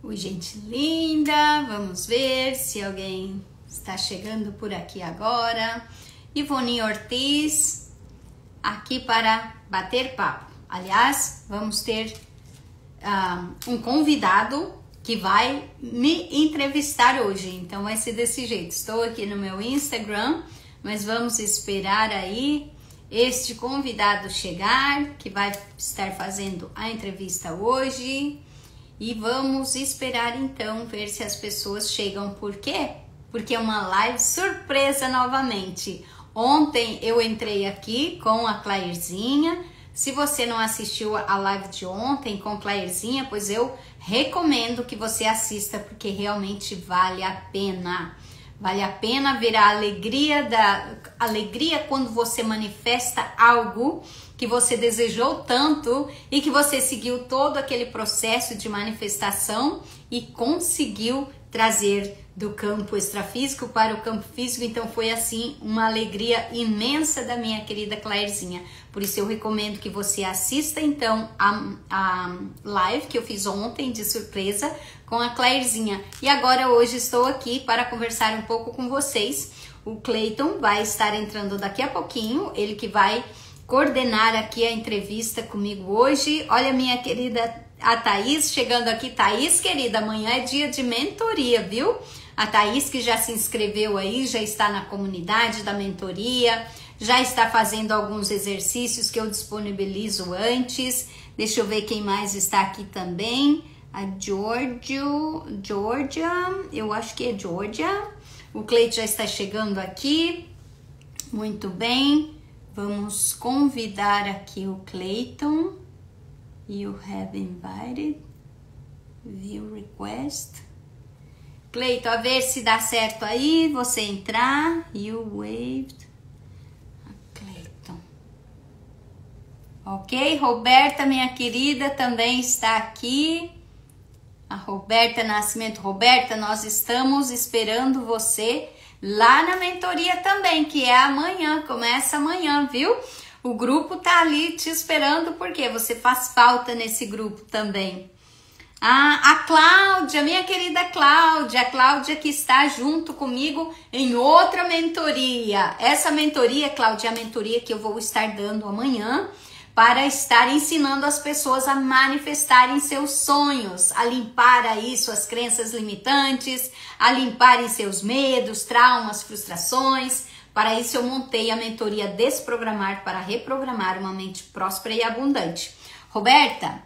Oi, gente linda! Vamos ver se alguém está chegando por aqui agora. Ivone Ortiz, aqui para bater papo. Aliás, vamos ter um convidado que vai me entrevistar hoje. Então vai ser desse jeito. Estou aqui no meu Instagram, mas vamos esperar aí este convidado chegar, que vai estar fazendo a entrevista hoje. E vamos esperar então ver se as pessoas chegam. Por quê? Porque é uma live surpresa novamente. Ontem eu entrei aqui com a Clairzinha. Se você não assistiu a live de ontem com a Clairzinha, pois eu recomendo que você assista, porque realmente vale a pena. Vale a pena ver a alegria quando você manifesta algo que você desejou tanto e que você seguiu todo aquele processo de manifestação e conseguiu trazer do campo extrafísico para o campo físico. Então foi assim uma alegria imensa da minha querida Clairzinha. Por isso eu recomendo que você assista então a live que eu fiz ontem de surpresa com a Clairzinha. E agora hoje estou aqui para conversar um pouco com vocês. O Cleiton vai estar entrando daqui a pouquinho, ele que vai coordenar aqui a entrevista comigo hoje. Olha, minha querida, a Thaís chegando aqui. Thaís, querida, amanhã é dia de mentoria, viu? A Thaís que já se inscreveu aí, já está na comunidade da mentoria, já está fazendo alguns exercícios que eu disponibilizo antes. Deixa eu ver quem mais está aqui também. A Georgia, eu acho que é Georgia. O Cleiton já está chegando aqui. Muito bem. Vamos convidar aqui o Cleiton. You have invited. View request. Cleiton, a ver se dá certo aí. Você entrar. You waved. Cleiton. Ok. Roberta, minha querida, também está aqui. A Roberta Nascimento. Roberta, nós estamos esperando você lá na mentoria também, que é amanhã, começa amanhã, viu? O grupo tá ali te esperando, porque você faz falta nesse grupo também. A Cláudia, minha querida Cláudia, a Cláudia que está junto comigo em outra mentoria. Essa mentoria, Cláudia, é a mentoria que eu vou estar dando amanhã, para estar ensinando as pessoas a manifestarem seus sonhos, a limpar aí suas crenças limitantes, a limparem seus medos, traumas, frustrações. Para isso eu montei a mentoria Desprogramar para Reprogramar uma Mente Próspera e Abundante. Roberta,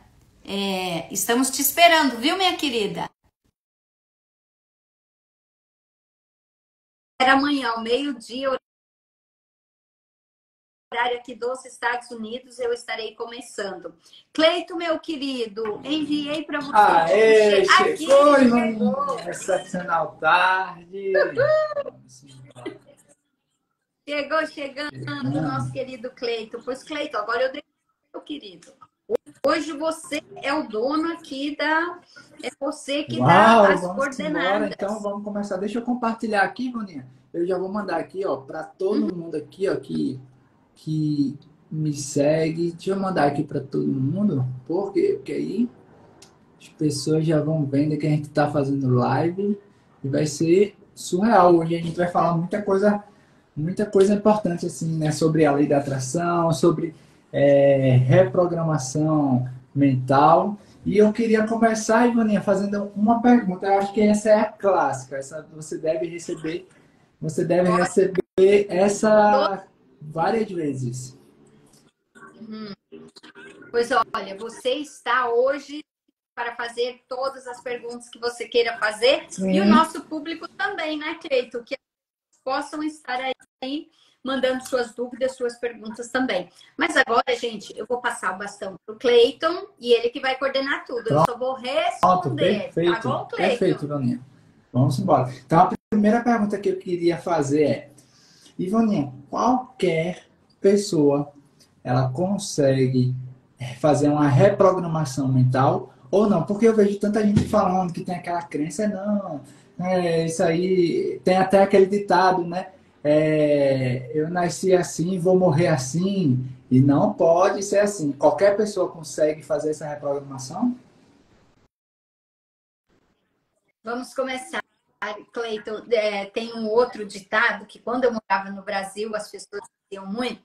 estamos te esperando, viu, minha querida? Era amanhã, ao meio-dia, horário aqui dos Estados Unidos, eu estarei começando. Cleito, meu querido, enviei para você. Chegou, chegou. Excepcional tarde. Chegou chegando, nosso querido Cleito. Pois, Cleito, agora eu dei, meu querido. Hoje você é o dono aqui É você que dá as coordenadas. Então vamos começar. Deixa eu compartilhar aqui, Vaninha. Eu já vou mandar aqui, ó, para todo mundo aqui, ó, que me segue. Deixa eu mandar aqui para todo mundo, porque aí as pessoas já vão vendo que a gente está fazendo live e vai ser surreal. Hoje a gente vai falar muita coisa importante assim, né, sobre a lei da atração, sobre reprogramação mental. E eu queria começar, Ivaninha, fazendo uma pergunta. Eu acho que essa é a clássica. Você deve receber essa várias vezes. Pois olha, você está hoje para fazer todas as perguntas que você queira fazer. Sim. E o nosso público também, né, Cleito? Que possam estar aí mandando suas dúvidas, suas perguntas também. Mas agora, gente, eu vou passar o bastão para o Cleiton e ele que vai coordenar tudo. Eu só vou responder. Perfeito, tá bom, Cleiton? Perfeito, Ivaninha. Vamos embora. Então, a primeira pergunta que eu queria fazer é: Ivaninha, qualquer pessoa ela consegue fazer uma reprogramação mental ou não? Porque eu vejo tanta gente falando que tem aquela crença, não, isso aí, tem até aquele ditado, né? Eu nasci assim, vou morrer assim, e não pode ser assim. Qualquer pessoa consegue fazer essa reprogramação? Vamos começar. Cleiton, tem um outro ditado que quando eu morava no Brasil, as pessoas diziam muito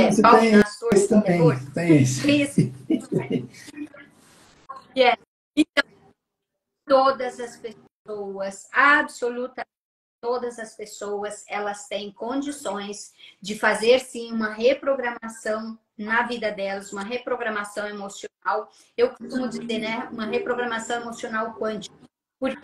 Isso, pau que tem nasce esse torto que é também, torto. tem esse. Tem esse que é. Então, todas as pessoas, absolutamente todas as pessoas, elas têm condições de fazer sim uma reprogramação na vida delas, uma reprogramação emocional. Eu costumo dizer, né, uma reprogramação emocional quântica. Porque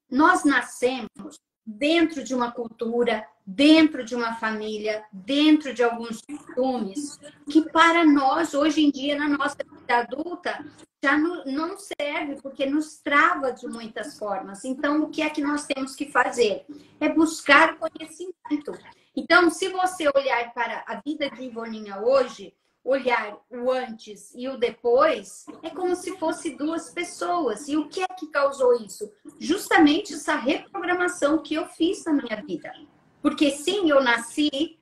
nós nascemos dentro de uma cultura, dentro de uma família, dentro de alguns costumes, que para nós, hoje em dia, na nossa vida adulta, já não serve, porque nos trava de muitas formas. Então, o que é que nós temos que fazer? É buscar conhecimento. Então, se você olhar para a vida de Ivoninha hoje, olhar o antes e o depois, é como se fosse duas pessoas. E o que é que causou isso? Justamente essa reprogramação que eu fiz na minha vida. Porque sim, eu nasci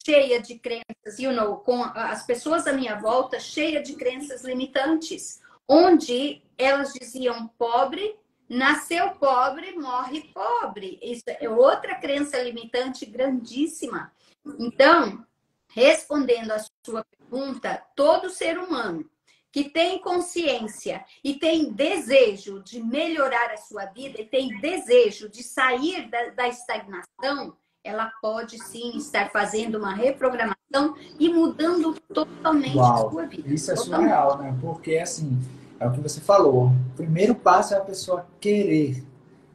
cheia de crenças, com as pessoas à minha volta cheia de crenças limitantes, onde elas diziam pobre, nasceu pobre, morre pobre. Isso é outra crença limitante grandíssima. Então, respondendo à sua pergunta, todo ser humano que tem consciência e tem desejo de melhorar a sua vida e tem desejo de sair da estagnação, ela pode sim estar fazendo uma reprogramação e mudando totalmente a Uau, sua vida. isso é Totalmente. surreal, né? Porque, assim, é o que você falou. O primeiro passo é a pessoa querer.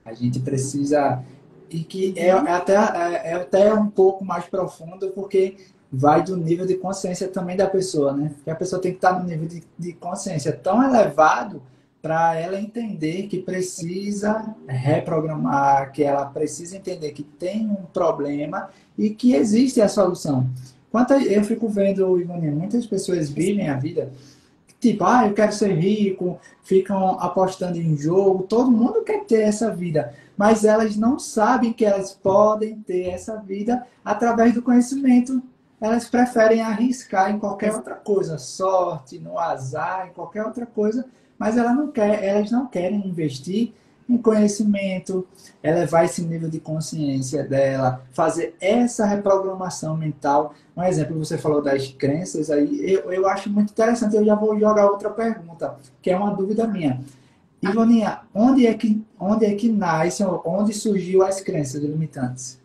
A gente precisa. E que é até um pouco mais profundo, porque vai do nível de consciência também da pessoa, né? Porque a pessoa tem que estar no nível de consciência tão elevado para ela entender que precisa reprogramar, que ela precisa entender que tem um problema e que existe a solução. Eu fico vendo, Ivone, muitas pessoas vivem a vida tipo, eu quero ser rico, ficam apostando em jogo, todo mundo quer ter essa vida, mas elas não sabem que elas podem ter essa vida através do conhecimento. Elas preferem arriscar em qualquer outra coisa, sorte, no azar, em qualquer outra coisa, mas elas não querem investir em conhecimento, elevar esse nível de consciência dela, fazer essa reprogramação mental. Um exemplo, você falou das crenças, aí eu acho muito interessante. Eu já vou jogar outra pergunta, que é uma dúvida minha. Ivoninha, onde é que nasce, onde surgiu as crenças limitantes?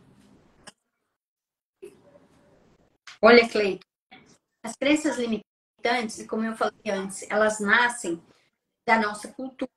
Olha, Cleiton, as crenças limitantes, como eu falei antes, elas nascem da nossa cultura.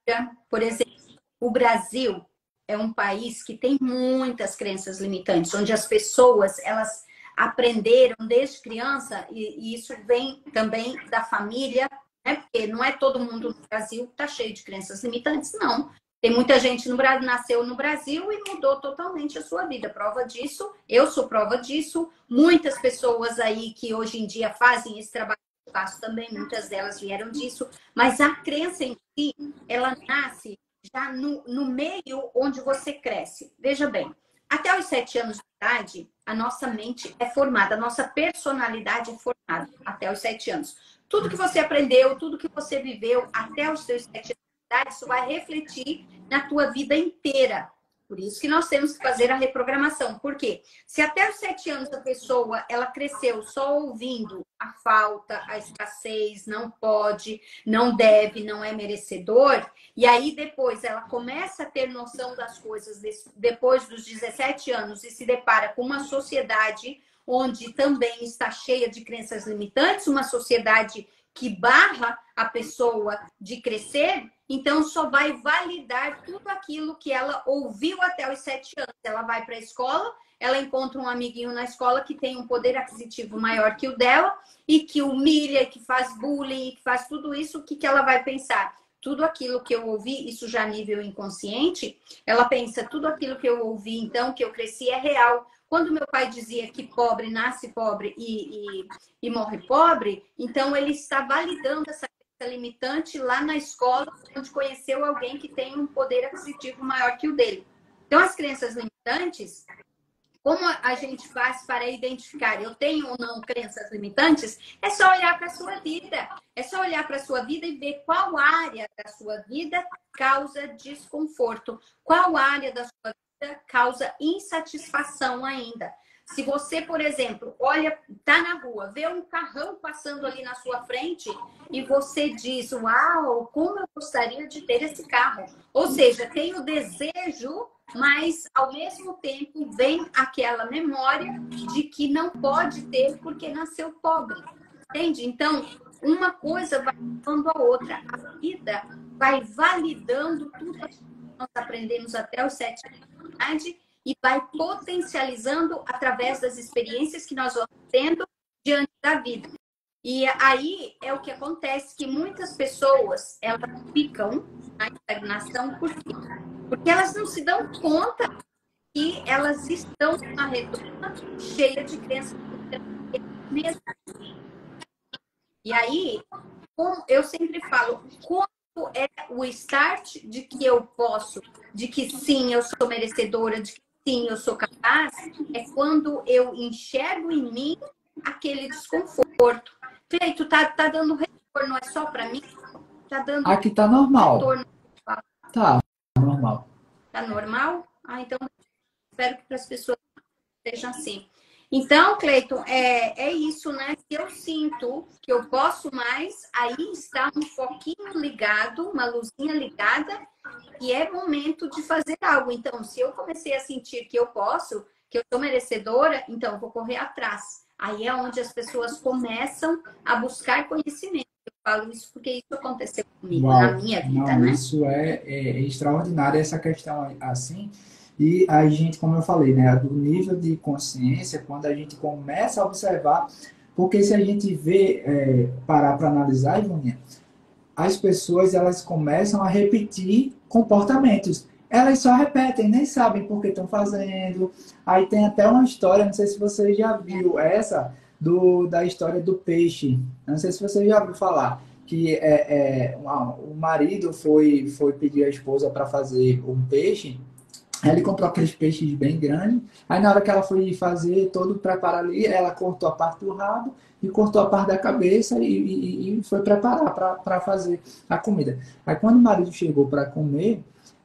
Por exemplo, o Brasil é um país que tem muitas crenças limitantes, onde as pessoas elas aprenderam desde criança, e isso vem também da família, né? Porque não é todo mundo no Brasil que está cheio de crenças limitantes, não. Tem muita gente no Brasil, nasceu no Brasil e mudou totalmente a sua vida. Prova disso, eu sou prova disso. Muitas pessoas aí que hoje em dia fazem esse trabalho que eu faço também, muitas delas vieram disso. Mas a crença em si, ela nasce já no meio onde você cresce. Veja bem, até os 7 anos de idade, a nossa mente é formada, a nossa personalidade é formada até os 7 anos. Tudo que você aprendeu, tudo que você viveu até os seus 7 anos de idade, isso vai refletir na tua vida inteira. Por isso que nós temos que fazer a reprogramação. Por quê? Se até os 7 anos a pessoa ela cresceu só ouvindo a falta, a escassez, não pode, não deve, não é merecedor, e aí depois ela começa a ter noção das coisas depois dos 17 anos e se depara com uma sociedade onde também está cheia de crenças limitantes, uma sociedade que barra a pessoa de crescer, então só vai validar tudo aquilo que ela ouviu até os 7 anos. Ela vai para a escola, ela encontra um amiguinho na escola que tem um poder aquisitivo maior que o dela e que humilha, que faz bullying, que faz tudo isso, o que ela vai pensar? Tudo aquilo que eu ouvi, isso já a nível inconsciente, ela pensa, tudo aquilo que eu ouvi, então, que eu cresci é real. Quando meu pai dizia que pobre nasce pobre e morre pobre, então ele está validando essa limitante lá na escola, onde conheceu alguém que tem um poder aquisitivo maior que o dele. Então, as crenças limitantes, como a gente faz para identificar eu tenho ou não crenças limitantes? É só olhar para a sua vida. É só olhar para a sua vida e ver qual área da sua vida causa desconforto, qual área da sua vida causa insatisfação ainda. Se você, por exemplo, olha, tá na rua, vê um carrão passando ali na sua frente e você diz, uau, como eu gostaria de ter esse carro. Ou seja, tem o desejo, mas ao mesmo tempo vem aquela memória de que não pode ter porque nasceu pobre. Entende? Então, uma coisa vai levando a outra. A vida vai validando tudo que nós aprendemos até os 7 anos de idade e vai potencializando através das experiências que nós vamos tendo diante da vida. E aí é o que acontece, que muitas pessoas, elas ficam na estagnação por quê? Porque elas não se dão conta que elas estão na redonda cheia de crenças mesmo. E aí, como eu sempre falo, quando é o start de que eu posso, de que sim, eu sou merecedora, de que sim, eu sou capaz, é quando eu enxergo em mim aquele desconforto. Cleito, tá dando retorno, é só para mim? Tá dando Aqui tá normal. retorno. Tá normal. Tá normal? Ah, então espero que para as pessoas seja assim. Então, Cleiton, é isso, né? Se eu sinto que eu posso mais, aí está um foquinho ligado, uma luzinha ligada, e é momento de fazer algo. Então, se eu comecei a sentir que eu posso, que eu sou merecedora, então eu vou correr atrás. Aí é onde as pessoas começam a buscar conhecimento. Eu falo isso porque isso aconteceu comigo, Uau, na minha vida, não, né? isso é extraordinário, essa questão assim. E a gente, como eu falei, né, do nível de consciência, quando a gente começa a observar, porque se a gente parar para analisar, Ivoninha, as pessoas elas começam a repetir comportamentos. Elas só repetem, nem sabem por que estão fazendo. Aí tem até uma história, não sei se você já viu essa, da história do peixe. Não sei se você já ouviu falar. Que o marido foi pedir a esposa para fazer um peixe. Aí ele comprou aqueles peixes bem grandes. Aí na hora que ela foi fazer todo o preparo ali, ela cortou a parte do rabo e cortou a parte da cabeça e foi preparar para fazer a comida. Aí quando o marido chegou para comer,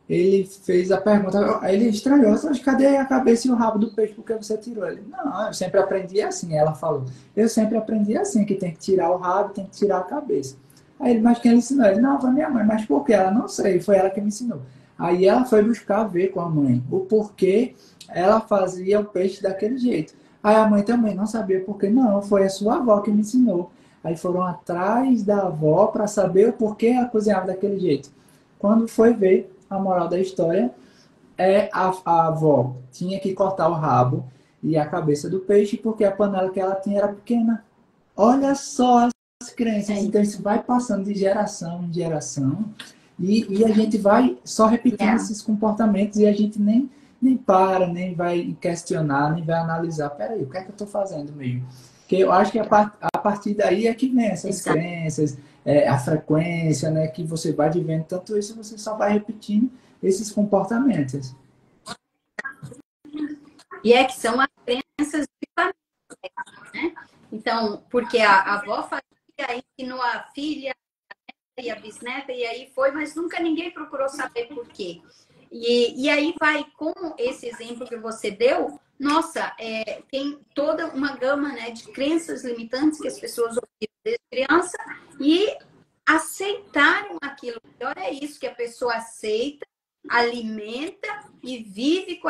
ele fez a pergunta, aí ele estranhou, mas cadê a cabeça e o rabo do peixe? Por que você tirou? Ele, não, eu sempre aprendi assim. Ela falou, eu sempre aprendi assim, que tem que tirar o rabo, tem que tirar a cabeça. Aí ele, mas quem lhe ensinou? Ele, não, foi minha mãe, mas por quê? Ela, não sei, foi ela que me ensinou. Aí ela foi buscar ver com a mãe o porquê ela fazia o peixe daquele jeito. Aí a mãe também não sabia porquê. Não, foi a sua avó que me ensinou. Aí foram atrás da avó para saber o porquê ela cozinhava daquele jeito. Quando foi ver, a moral da história a avó tinha que cortar o rabo e a cabeça do peixe porque a panela que ela tinha era pequena. Olha só as crenças. Então isso vai passando de geração em geração. E a gente vai só repetindo esses comportamentos e a gente nem para, nem vai questionar, nem vai analisar. Peraí, o que é que eu estou fazendo mesmo? Porque eu acho que a partir daí é que vem essas crenças, a frequência, né? Que você vai vivendo tanto isso, você só vai repetindo esses comportamentos. E que são as crenças de família, né? Então, porque a avó fazia, ensinou a filha, e a bisneta, e aí foi, mas nunca ninguém procurou saber por quê. E aí vai, com esse exemplo que você deu, nossa, tem toda uma gama, né, de crenças limitantes que as pessoas ouviram desde criança e aceitaram aquilo. O pior é isso, que a pessoa aceita, alimenta e vive com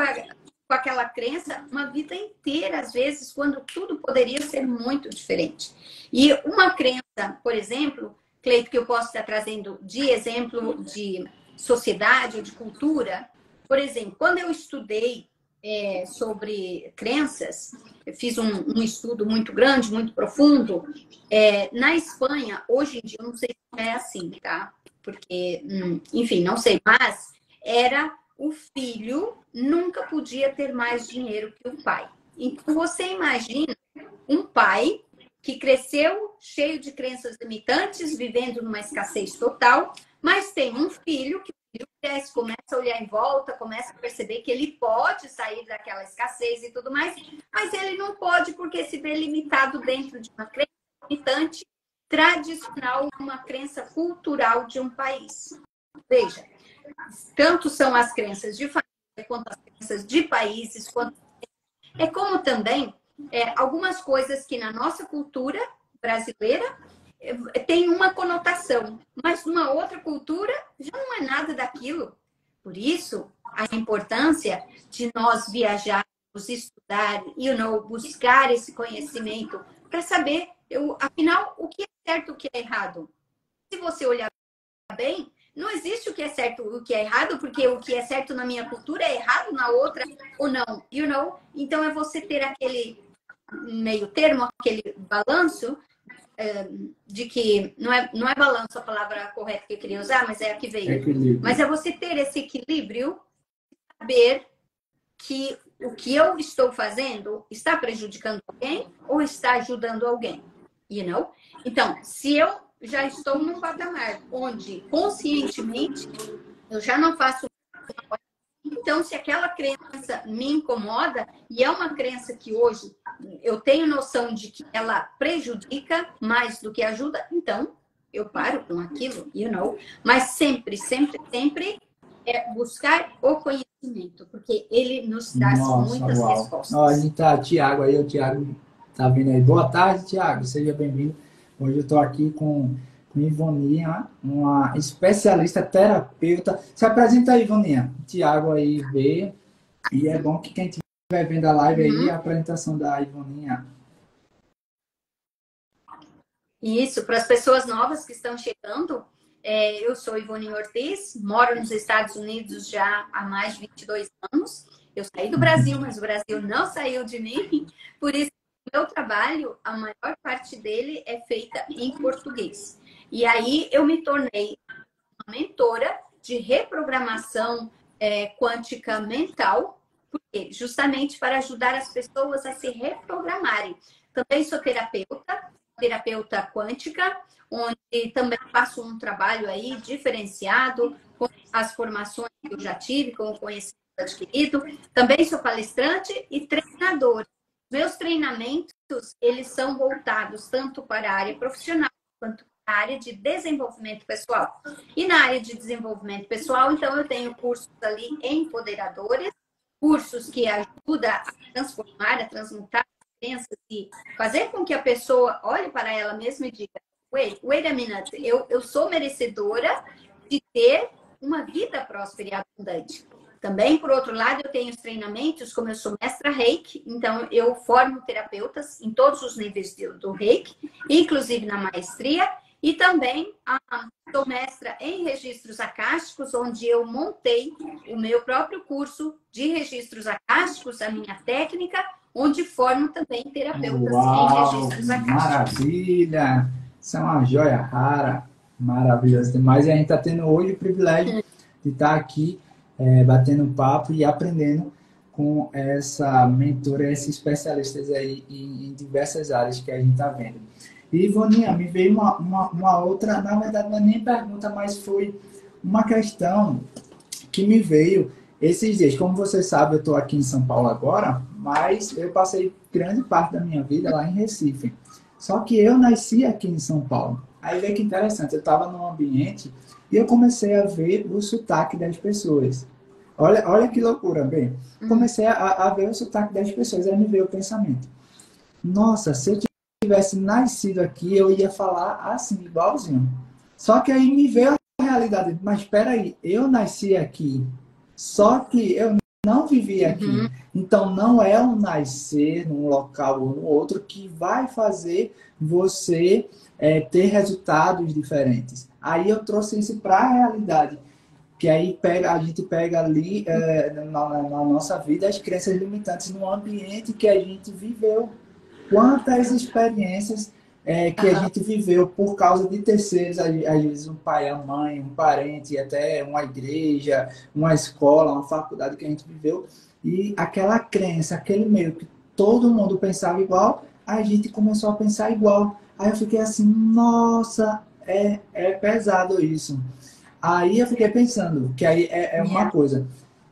aquela crença uma vida inteira, às vezes, quando tudo poderia ser muito diferente. E uma crença, por exemplo, Cleito, que eu posso estar trazendo de exemplo de sociedade ou de cultura. Por exemplo, quando eu estudei sobre crenças, eu fiz um estudo muito grande, muito profundo. Na Espanha, hoje em dia, eu não sei se é assim, tá? Porque, enfim, não sei, mas era o filho nunca podia ter mais dinheiro que o pai. Então, você imagina um pai que cresceu cheio de crenças limitantes, vivendo numa escassez total, mas tem um filho que cresce, começa a olhar em volta, começa a perceber que ele pode sair daquela escassez e tudo mais, mas ele não pode porque se vê limitado dentro de uma crença limitante tradicional, uma crença cultural de um país. Veja, tanto são as crenças de família, quanto as crenças de países, quanto... é como também algumas coisas que na nossa cultura brasileira tem uma conotação, mas numa outra cultura já não é nada daquilo. Por isso, a importância de nós viajarmos, estudar, buscar esse conhecimento para saber, afinal, o que é certo e o que é errado. Se você olhar bem, não existe o que é certo e o que é errado, porque o que é certo na minha cultura é errado na outra ou não. Então, é você ter aquele meio termo, aquele balanço, de que não é balanço a palavra correta que eu queria usar, mas é a que veio. Equilíbrio. Mas é você ter esse equilíbrio, saber que o que eu estou fazendo está prejudicando alguém ou está ajudando alguém. Então, se eu já estou num patamar onde conscientemente eu já não faço, então se aquela crença me incomoda e é uma crença que hoje eu tenho noção de que ela prejudica mais do que ajuda, então eu paro com aquilo, mas sempre, sempre, sempre é buscar o conhecimento, porque ele nos traz muitas respostas. A gente tá, Tiago aí, o Tiago tá vindo aí. Boa tarde, Tiago, seja bem-vindo. Hoje eu estou aqui com Ivoninha, uma especialista terapeuta. Se apresenta aí, Ivoninha. Tiago aí vê. E é bom que quem estiver vendo a live aí, a apresentação da Ivoninha. Isso, para as pessoas novas que estão chegando, eu sou Ivone Ortiz, moro nos Estados Unidos já há mais de 22 anos. Eu saí do Brasil, mas o Brasil não saiu de mim, por isso meu trabalho, a maior parte dele é feita em português. E aí eu me tornei uma mentora de reprogramação quântica mental, justamente para ajudar as pessoas a se reprogramarem. Também sou terapeuta quântica, onde também faço um trabalho aí diferenciado com as formações que eu já tive, com o conhecimento adquirido. Também sou palestrante e treinadora. Meus treinamentos, eles são voltados tanto para a área profissional quanto para a área de desenvolvimento pessoal. E na área de desenvolvimento pessoal, então, eu tenho cursos ali empoderadores, cursos que ajudam a transformar, a transmutar crenças e fazer com que a pessoa olhe para ela mesma e diga: wait a minute, eu sou merecedora de ter uma vida próspera e abundante. Também, por outro lado, eu tenho os treinamentos, como eu sou mestra Reiki, então eu formo terapeutas em todos os níveis do Reiki, inclusive na maestria, e também sou mestra em registros acásticos, onde eu montei o meu próprio curso de registros acásticos, a minha técnica, onde formo também terapeutas em registros acásticos. Maravilha! Isso é uma joia rara, maravilhosa demais. E a gente está tendo hoje o privilégio de estar aqui batendo papo e aprendendo com essa mentora, esses especialistas aí em diversas áreas que a gente está vendo. E, Ivoninha, me veio uma outra, na verdade não é nem pergunta, mas foi uma questão que me veio esses dias. Como você sabe, eu estou aqui em São Paulo agora, mas eu passei grande parte da minha vida lá em Recife. Só que eu nasci aqui em São Paulo. Aí vê que interessante, eu estava num ambiente e eu comecei a ver o sotaque das pessoas. Olha que loucura, bem. Comecei a ver o sotaque das pessoas, aí me veio o pensamento: nossa, se eu tivesse nascido aqui, eu ia falar assim, igualzinho. Só que aí me veio a realidade: mas espera aí, eu nasci aqui, só que eu não vivi aqui. Então, não é um nascer num local ou no outro que vai fazer você ter resultados diferentes. Aí eu trouxe isso para a realidade, que aí a gente pega ali na nossa vida as crenças limitantes no ambiente que a gente viveu. Quantas experiências que a gente viveu por causa de terceiros, às vezes um pai, a mãe, um parente, até uma igreja, uma escola, uma faculdade que a gente viveu, e aquela crença, aquele meio que todo mundo pensava igual, a gente começou a pensar igual. Aí eu fiquei assim: nossa, é pesado isso. Aí eu fiquei pensando, que aí é uma Yeah. coisa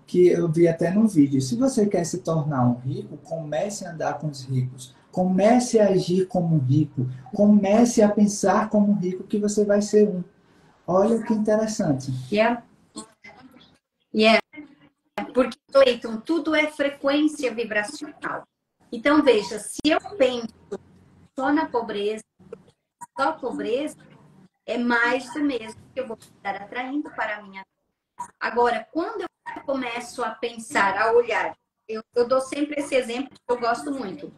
que eu vi até no vídeo. Se você quer se tornar um rico, comece a andar com os ricos. Comece a agir como um rico. Comece a pensar como um rico que você vai ser um. Olha que interessante. Yeah. Yeah. Porque, Cleiton, tudo é frequência vibracional. Então, veja, se eu penso só na pobreza, só pobreza, é mais do mesmo que eu vou estar atraindo para a minha vida. Agora, quando eu começo a pensar, a olhar, eu dou sempre esse exemplo que eu gosto muito.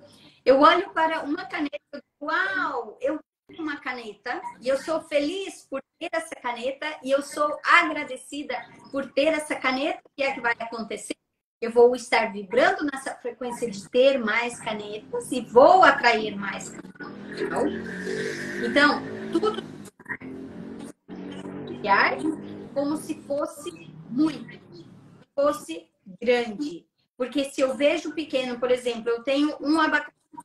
Eu olho para uma caneta e digo, uau, eu tenho uma caneta e eu sou feliz por ter essa caneta e eu sou agradecida por ter essa caneta. O que é que vai acontecer? Eu vou estar vibrando nessa frequência de ter mais canetas e vou atrair mais canetas. Então, tudo como se fosse muito, fosse grande. Porque se eu vejo pequeno, por exemplo, eu tenho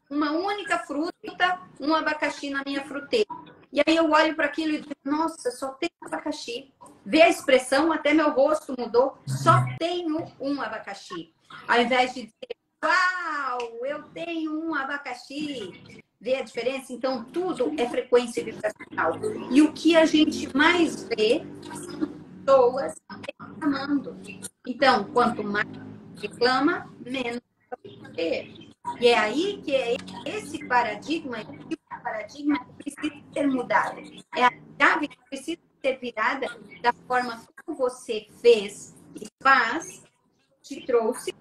uma única fruta, um abacaxi na minha fruteira. E aí eu olho para aquilo e digo, nossa, só tem abacaxi. Vê a expressão, até meu rosto mudou, só tenho um abacaxi. Ao invés de dizer, uau, eu tenho um abacaxi. Vê a diferença? Então, tudo é frequência vibracional. E o que a gente mais vê pessoas reclamando. Então, quanto mais reclama, menos vai ter. E é aí que é esse paradigma que precisa ser mudado. É a chave que precisa ser virada da forma como você fez e faz, te trouxe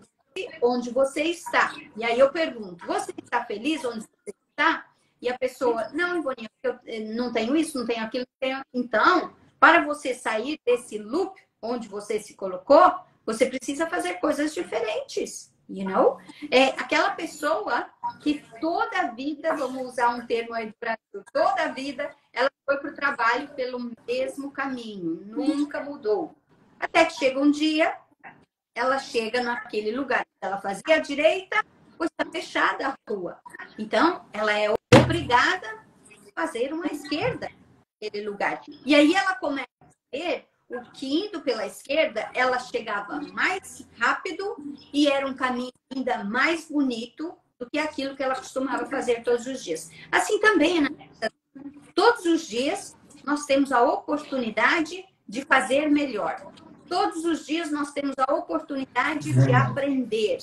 onde você está. E aí eu pergunto, você está feliz onde você está? E a pessoa, não, Ivone, eu não tenho isso, não tenho aquilo, não tenho... Então, para você sair desse loop onde você se colocou, você precisa fazer coisas diferentes, you know? É aquela pessoa que toda a vida, vamos usar um termo aí do Brasil, toda a vida ela foi para o trabalho pelo mesmo caminho, nunca mudou. Até que chega um dia, ela chega naquele lugar. Ela fazia a direita, pois está fechada a rua. Então, ela é obrigada a fazer uma esquerda naquele lugar. E aí ela começa a ver o que indo pela esquerda, ela chegava mais rápido e era um caminho ainda mais bonito do que aquilo que ela costumava fazer todos os dias. Assim também, né? Todos os dias nós temos a oportunidade de fazer melhor. Todos os dias nós temos a oportunidade de aprender.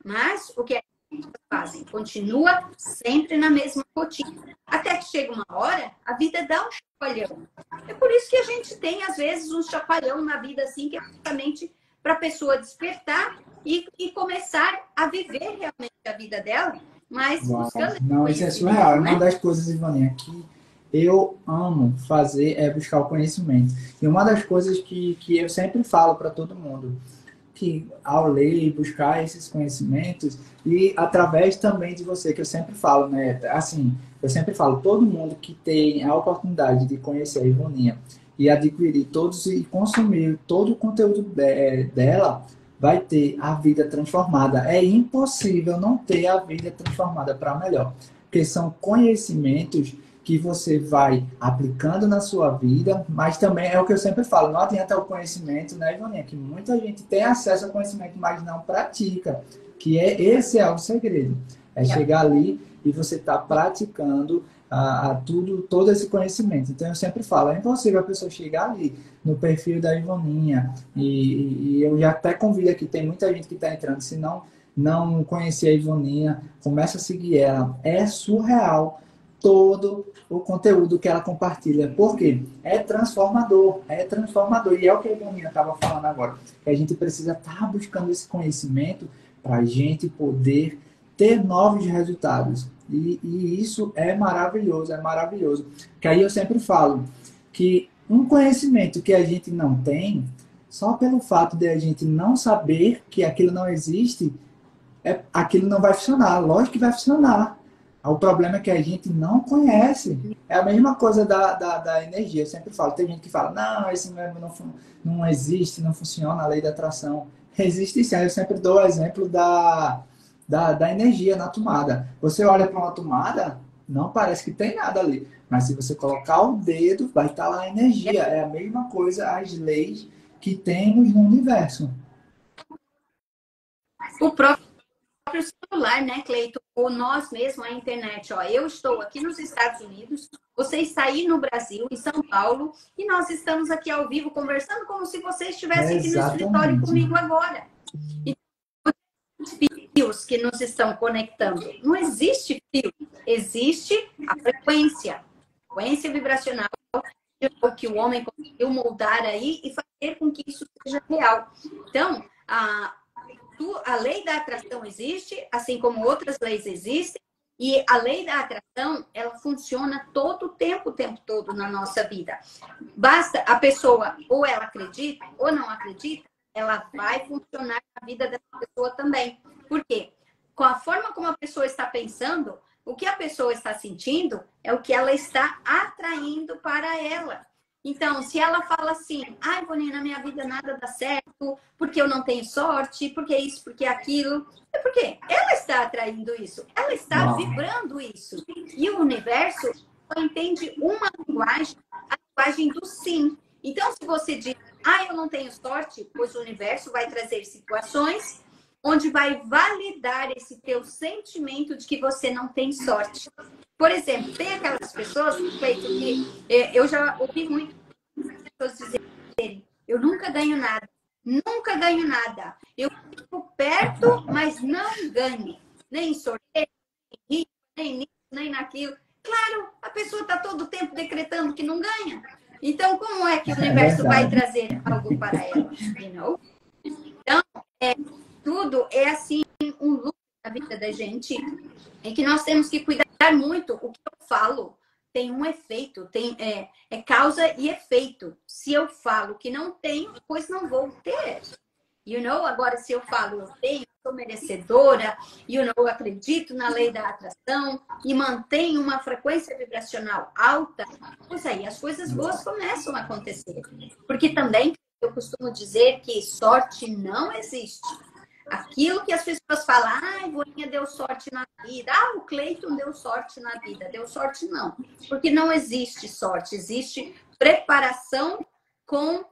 Mas o que é que eles fazem? Continua sempre na mesma rotina. Até que chega uma hora, a vida dá um chacoalhão. É por isso que a gente tem, às vezes, um chacoalhão na vida assim, que é justamente para a pessoa despertar e começar a viver realmente a vida dela, mas Uau. buscando Não, isso é surreal. conhecimento, Uma né? das coisas, Ivaninha, que eu amo fazer é buscar o conhecimento. E uma das coisas que eu sempre falo para todo mundo, que ao ler e buscar esses conhecimentos, e através também de você, que eu sempre falo, né? Assim, eu sempre falo, todo mundo que tem a oportunidade de conhecer a Ivoninha e adquirir todos e consumir todo o conteúdo dela, vai ter a vida transformada. É impossível não ter a vida transformada para melhor, porque são conhecimentos que você vai aplicando na sua vida, mas também é o que eu sempre falo, não adianta o conhecimento, né, Ivaninha? Que muita gente tem acesso ao conhecimento, mas não pratica, que esse é o segredo, é chegar ali e você tá praticando todo esse conhecimento. Então eu sempre falo, é impossível a pessoa chegar ali no perfil da Ivaninha, e eu já até convido aqui, tem muita gente que está entrando, se não conhecer a Ivaninha, começa a seguir ela, é surreal todo o conteúdo que ela compartilha. Por quê? É transformador. E é o que a Ivaninha estava falando agora. Que a gente precisa estar buscando esse conhecimento para a gente poder ter novos resultados. E isso é maravilhoso, é maravilhoso. Que aí eu sempre falo que um conhecimento que a gente não tem, só pelo fato de a gente não saber que aquilo não existe, aquilo não vai funcionar. Lógico que vai funcionar. O problema é que a gente não conhece. É a mesma coisa da energia. Eu sempre falo, tem gente que fala, não, esse mesmo não existe, não funciona a lei da atração. Existe sim. Eu sempre dou o exemplo da energia na tomada. Você olha para uma tomada, não parece que tem nada ali. Mas se você colocar o dedo, vai estar lá a energia. É a mesma coisa as leis que temos no universo. O próprio celular, né, Cleiton? Ou nós mesmos, a internet. Ó, eu estou aqui nos Estados Unidos, você está aí no Brasil, em São Paulo, e nós estamos aqui ao vivo conversando como se você estivesse aqui no escritório Exatamente. comigo agora. E fios que nos estão conectando. Não existe fio, existe a frequência vibracional que o homem conseguiu moldar aí e fazer com que isso seja real. Então, a lei da atração existe, assim como outras leis existem, e a lei da atração, ela funciona todo o tempo todo na nossa vida. Basta a pessoa, ou ela acredita, ou não acredita, ela vai funcionar na vida dessa pessoa também. Por quê? Com a forma como a pessoa está pensando, o que a pessoa está sentindo é o que ela está atraindo para ela. Então, se ela fala assim, ai, Boninho, na minha vida nada dá certo, porque eu não tenho sorte, porque isso, porque aquilo. É porque ela está atraindo isso, ela está vibrando isso. E o universo só entende uma linguagem, a linguagem do sim. Então, se você diz, ai, eu não tenho sorte, pois o universo vai trazer situações onde vai validar esse teu sentimento de que você não tem sorte. Por exemplo, tem aquelas pessoas, Cleiton, que eu já ouvi muito pessoas dizerem, eu nunca ganho nada, nunca ganho nada. Eu fico perto, mas não ganho. Nem em sorteio, nem nisso, nem naquilo. Claro, a pessoa está todo o tempo decretando que não ganha. Então, como é que o universo vai trazer algo para ela? You know? Então, tudo é assim, um loop na vida da gente, em que nós temos que cuidar muito. O que eu falo tem um efeito, é causa e efeito. Se eu falo que não tenho, pois não vou ter. You know? Agora, se eu falo eu tenho, sou merecedora, you know, eu acredito na lei da atração e mantenho uma frequência vibracional alta, pois aí as coisas boas começam a acontecer. Porque também eu costumo dizer que sorte não existe. Aquilo que as pessoas falam, ai, Boninha deu sorte na vida, o Cleiton deu sorte na vida. Deu sorte não, porque não existe sorte, existe preparação com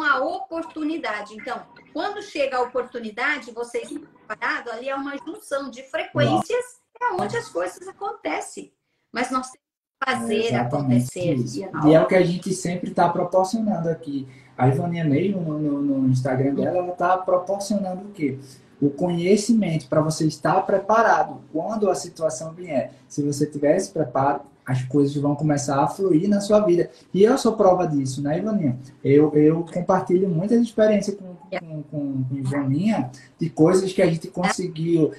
a oportunidade. Então, quando chega a oportunidade, você está preparado, ali é uma junção de frequências, é onde as coisas acontecem. Mas nós temos que fazer acontecer. Isso. You E é know? o que a gente sempre está proporcionando aqui. A Ivaninha mesmo, no Instagram dela, ela está proporcionando o quê? O conhecimento para você estar preparado quando a situação vier. Se você tiver esse preparo, as coisas vão começar a fluir na sua vida. E eu sou prova disso, né, Ivaninha? Eu compartilho muitas experiências com Ivaninha de coisas que a gente conseguiu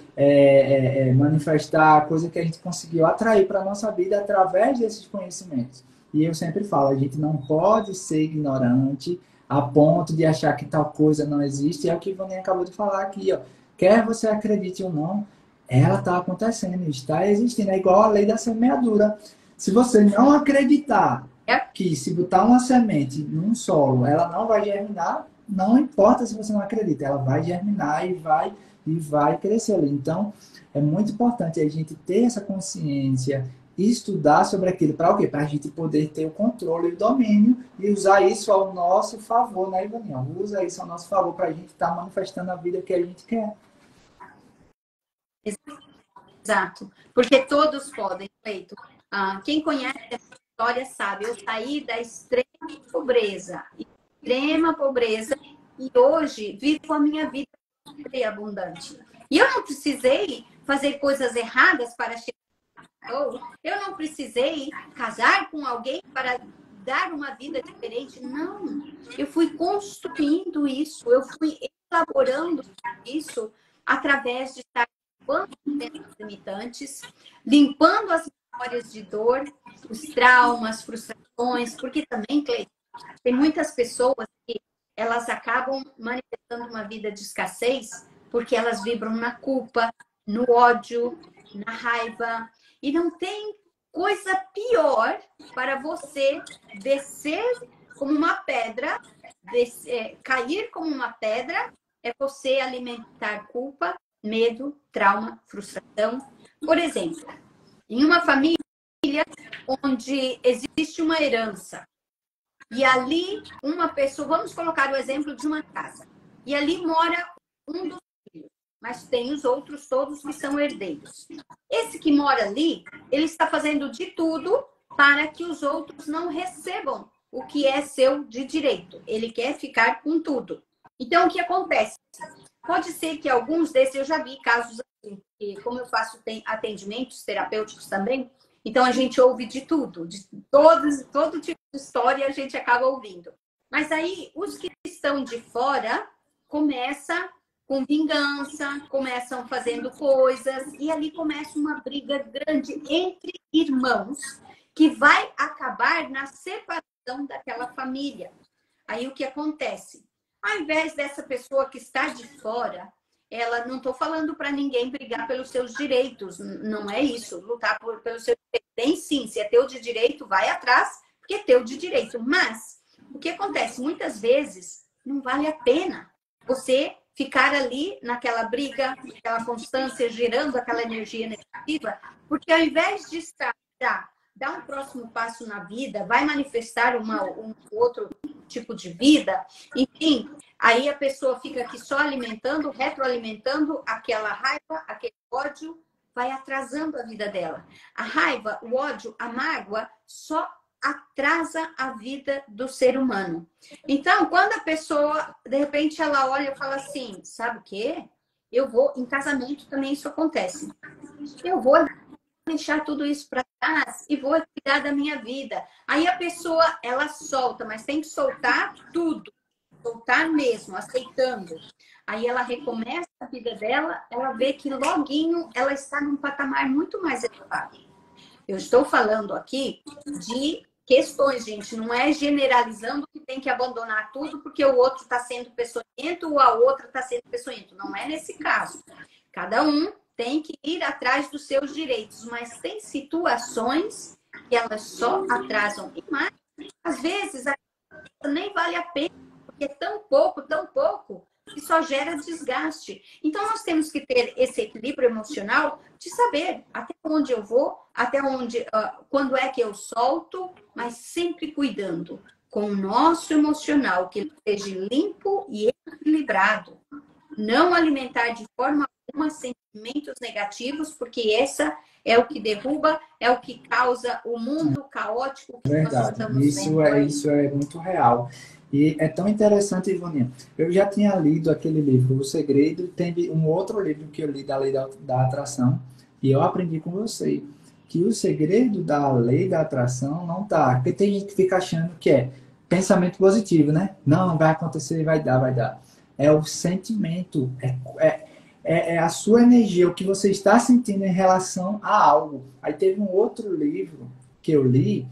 manifestar, coisas que a gente conseguiu atrair para a nossa vida através desses conhecimentos. E eu sempre falo, a gente não pode ser ignorante a ponto de achar que tal coisa não existe. É o que o Ivaninha acabou de falar aqui, ó. Quer você acredite ou não, ela está acontecendo, está existindo. É igual a lei da semeadura. Se você não acreditar que se botar uma semente num solo, ela não vai germinar, não importa se você não acredita, ela vai germinar e vai crescer ali. Então, é muito importante a gente ter essa consciência, estudar sobre aquilo. Para o quê? Para a gente poder ter o controle e o domínio e usar isso ao nosso favor, né, Ivaninha? Usa isso ao nosso favor para a gente estar manifestando a vida que a gente quer. Exato, porque todos podem, Cleiton. Quem conhece essa história sabe, eu saí da extrema pobreza, e hoje vivo a minha vida abundante. E eu não precisei fazer coisas erradas para chegar. Eu não precisei casar com alguém para dar uma vida diferente. Não, eu fui construindo isso, eu fui elaborando isso através de estar limpando as limitantes, limpando as memórias de dor, os traumas, frustrações, porque também, Cleiton, tem muitas pessoas que elas acabam manifestando uma vida de escassez porque elas vibram na culpa, no ódio, na raiva. E não tem coisa pior para você descer como uma pedra, cair como uma pedra, é você alimentar culpa, medo, trauma, frustração. Por exemplo, em uma família onde existe uma herança. E ali uma pessoa, vamos colocar o exemplo de uma casa. E ali mora um dos filhos, mas tem os outros todos que são herdeiros. Esse que mora ali, ele está fazendo de tudo para que os outros não recebam o que é seu de direito. Ele quer ficar com tudo. Então, o que acontece? Pode ser que alguns desses, eu já vi casos assim, que como eu faço atendimentos terapêuticos também, então a gente ouve de tudo, de todo tipo de história a gente acaba ouvindo. Mas aí, os que estão de fora começam com vingança, começam fazendo coisas, e ali começa uma briga grande entre irmãos, que vai acabar na separação daquela família. Aí o que acontece? Ao invés dessa pessoa que está de fora, ela, não estou falando para ninguém brigar pelos seus direitos, não é isso, lutar pelos seus direitos. Tem sim, se é teu de direito, vai atrás, porque é teu de direito. Mas o que acontece? Muitas vezes não vale a pena você ficar ali naquela briga, naquela constância, gerando aquela energia negativa, porque ao invés de estar, dar um próximo passo na vida, vai manifestar um outro tipo de vida, enfim, aí a pessoa fica aqui só alimentando, retroalimentando aquela raiva, aquele ódio, vai atrasando a vida dela. A raiva, o ódio, a mágoa só atrasa a vida do ser humano. Então, quando a pessoa, de repente, ela olha e fala assim, sabe o quê? Eu vou, em casamento também isso acontece. Eu vou deixar tudo isso para trás e vou cuidar da minha vida. Aí a pessoa, ela solta, mas tem que soltar tudo. Soltar mesmo, aceitando. Aí ela recomeça a vida dela, ela vê que loguinho ela está num patamar muito mais elevado. Eu estou falando aqui de questões, gente. Não é generalizando que tem que abandonar tudo porque o outro está sendo peçonhento ou a outra está sendo peçonhento. Não é nesse caso. Cada um tem que ir atrás dos seus direitos, mas tem situações que elas só atrasam. E mais, às vezes, nem vale a pena, porque é tão pouco, que só gera desgaste. Então, nós temos que ter esse equilíbrio emocional de saber até onde eu vou, até onde, quando é que eu solto, mas sempre cuidando com o nosso emocional, que ele esteja limpo e equilibrado. Não alimentar de forma alguma sentimentos negativos, porque essa é o que derruba, é o que causa o mundo caótico que nós estamos vendo. Isso é muito real. E é tão interessante, Ivoninha. Eu já tinha lido aquele livro, O Segredo, tem um outro livro que eu li da Lei da Atração, e eu aprendi com você que o segredo da Lei da Atração não tá. Porque tem gente que fica achando que é pensamento positivo, né? Não, vai acontecer, vai dar, vai dar. É o sentimento, é a sua energia, o que você está sentindo em relação a algo. Aí teve um outro livro que eu li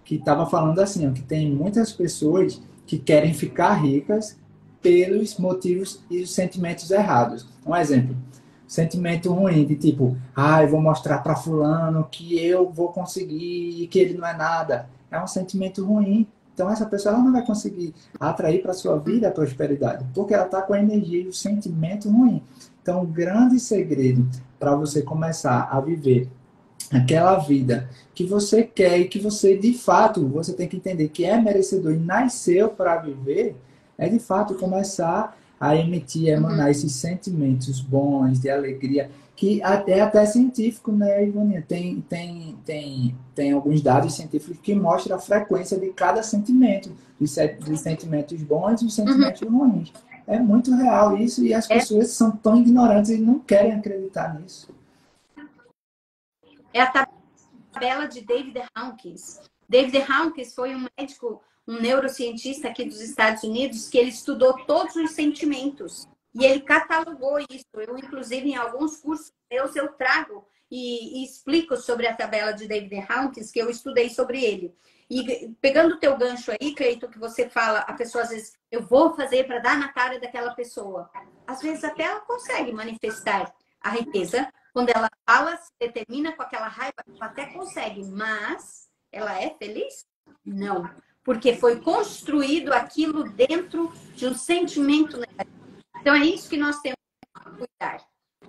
que estava falando assim, ó, que tem muitas pessoas que querem ficar ricas pelos motivos e os sentimentos errados. Um exemplo, sentimento ruim de tipo, eu vou mostrar para fulano que eu vou conseguir e que ele não é nada. É um sentimento ruim. Então essa pessoa ela não vai conseguir atrair para sua vida a prosperidade, porque ela está com a energia e o sentimento ruim. Então o grande segredo para você começar a viver aquela vida que você quer e que você, de fato, você tem que entender que é merecedor e nasceu para viver, é de fato começar a emitir, emanar esses sentimentos bons, de alegria, que é até científico, né, Ivoninha? Tem alguns dados científicos que mostram a frequência de cada sentimento, de sentimentos bons e de sentimentos ruins. É muito real isso e as pessoas são tão ignorantes e não querem acreditar nisso. É a tabela de David Hawkins. David Hawkins foi um médico, um neurocientista aqui dos Estados Unidos, que ele estudou todos os sentimentos e ele catalogou isso. Eu, inclusive, em alguns cursos meus, eu trago e explico sobre a tabela de David Hawkins, que eu estudei sobre ele. E pegando o teu gancho aí, Cleiton, que você fala, a pessoa às vezes, eu vou fazer para dar na cara daquela pessoa. Às vezes até ela consegue manifestar a riqueza. Quando ela fala, se determina com aquela raiva, ela até consegue, mas ela é feliz? Não. Porque foi construído aquilo dentro de um sentimento negativo. Então é isso que nós temos que cuidar.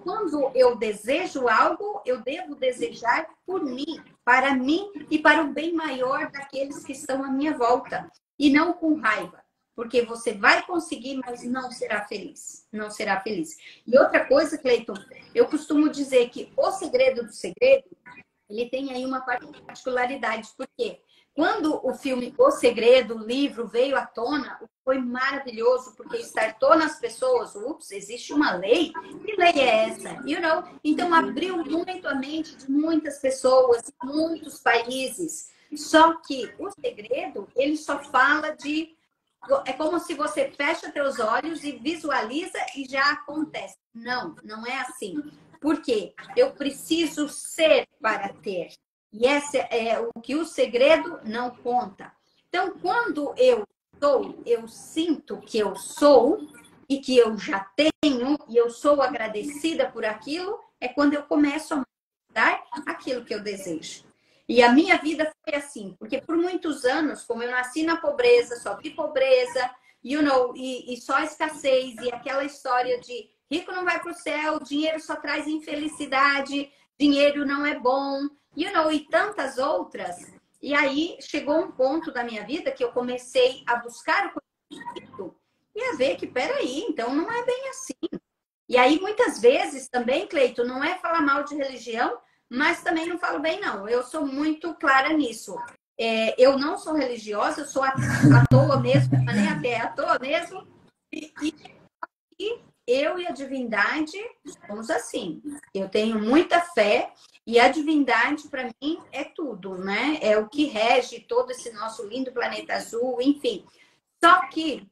Quando eu desejo algo, eu devo desejar por mim. para mim e para o bem maior daqueles que estão à minha volta. E não com raiva. Porque você vai conseguir, mas não será feliz. Não será feliz. E outra coisa, Cleiton, eu costumo dizer que o segredo do segredo, ele tem aí uma particularidade. Por quê? Quando o filme O Segredo, o livro, veio à tona, foi maravilhoso, porque startou nas pessoas, ups, existe uma lei? Que lei é essa? Então, abriu muito a mente de muitas pessoas, muitos países. Só que o segredo, ele só fala de... É como se você fecha teus olhos e visualiza e já acontece. Não, não é assim. Por quê? Eu preciso ser para ter. E esse é o que o segredo não conta. Então, quando eu sou, eu sinto que eu sou e que eu já tenho e eu sou agradecida por aquilo, é quando eu começo a dar aquilo que eu desejo. E a minha vida foi assim, porque por muitos anos, como eu nasci na pobreza, só vi pobreza, e só escassez, e aquela história de rico não vai para o céu, dinheiro só traz infelicidade, dinheiro não é bom, e tantas outras. E aí chegou um ponto da minha vida que eu comecei a buscar o conhecimento e a ver que, peraí, então não é bem assim. E aí, muitas vezes também, Cleito, não é falar mal de religião, mas também não falo bem, não. Eu sou muito clara nisso. Eu não sou religiosa, eu sou à toa mesmo, nem até à toa mesmo. E eu e a divindade somos assim. Eu tenho muita fé e a divindade, para mim, é tudo, né? É o que rege todo esse nosso lindo planeta azul, enfim. Só que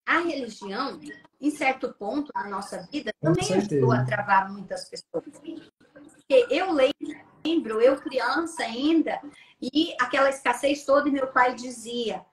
a religião, em certo ponto na nossa vida, Com também ajudou a certeza. travar muitas pessoas. Porque eu lembro, eu criança ainda, e aquela escassez toda, e meu pai dizia: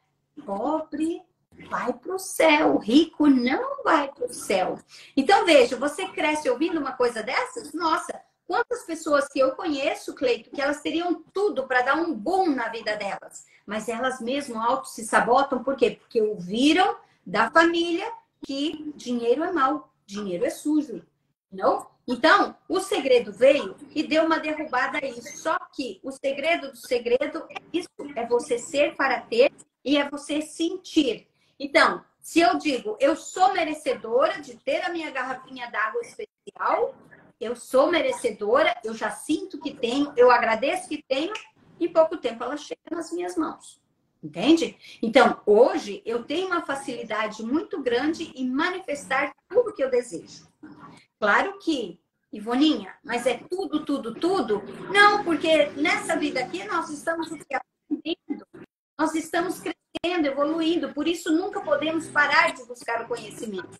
pobre vai para o céu, rico não vai para o céu. Então, veja, você cresce ouvindo uma coisa dessas? Nossa, quantas pessoas que eu conheço, Cleito, que elas teriam tudo para dar um boom na vida delas, mas elas mesmo auto se sabotam, por quê? Porque ouviram da família que dinheiro é mau, dinheiro é sujo, não? Então, o segredo veio e deu uma derrubada aí. Só que o segredo do segredo é isso, é você ser para ter e é você sentir. Então, se eu digo, eu sou merecedora de ter a minha garrafinha d'água especial, eu sou merecedora, eu já sinto que tenho, eu agradeço que tenho, e em pouco tempo ela chega nas minhas mãos. Entende? Então, hoje, eu tenho uma facilidade muito grande em manifestar tudo que eu desejo. Claro que, Ivoninha, mas é tudo, tudo, tudo? Não, porque nessa vida aqui nós estamos aprendendo, nós estamos crescendo, evoluindo, por isso nunca podemos parar de buscar o conhecimento.